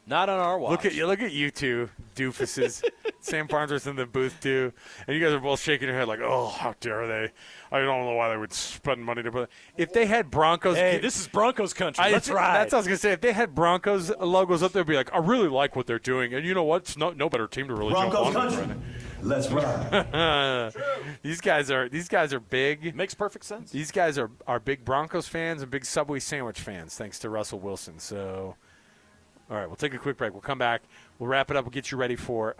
Not on our watch. Look at you two doofuses. Sam Farnsworth in the booth too, and you guys are both shaking your head like, "Oh, how dare they? I don't know why they would spend money to put." If they had Broncos, hey, this is Broncos country. That's right. That's what I was gonna say. If they had Broncos logos up there, be like, "I really like what they're doing," and you know what? It's no better team to really Broncos jump on. country. Let's ride. These guys are big. Makes perfect sense. These guys are big Broncos fans and big Subway sandwich fans, thanks to Russell Wilson. So. All right, we'll take a quick break. We'll come back. We'll wrap it up. We'll get you ready for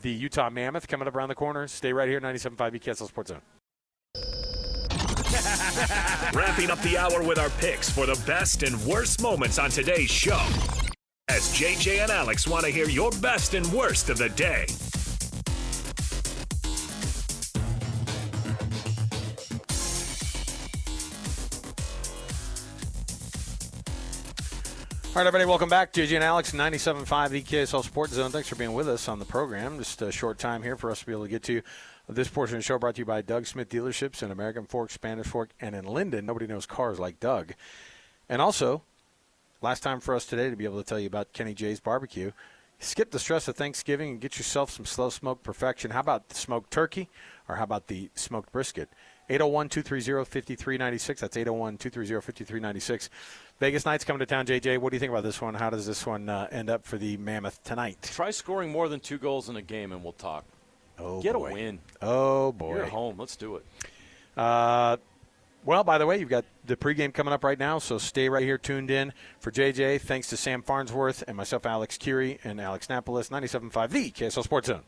the Utah Mammoth coming up around the corner. Stay right here, 97.5 KSL Sports Zone. Wrapping up the hour with our picks for the best and worst moments on today's show. As JJ and Alex want to hear your best and worst of the day. All right, everybody, welcome back. JJ and Alex, 97.5 the KSL Sports Zone. Thanks for being with us on the program. Just a short time here for us to be able to get to this portion of the show brought to you by Doug Smith Dealerships in American Fork, Spanish Fork, and in Linden. Nobody knows cars like Doug. And also, last time for us today to be able to tell you about Kenny J's Barbecue. Skip the stress of Thanksgiving and get yourself some slow smoke perfection. How about the smoked turkey or how about the smoked brisket? 801-230-5396. That's 801-230-5396. Vegas Knights coming to town. JJ, what do you think about this one? How does this one end up for the Mammoth tonight? Try scoring more than 2 goals in a game, and we'll talk. Oh, Get boy. a win. Oh, boy. You're at home. Let's do it. Well, by the way, you've got the pregame coming up right now, so stay right here tuned in. For JJ, thanks to Sam Farnsworth and myself, Alex Kirry, and Alex Napolis, 97.5 the KSL Sports Zone.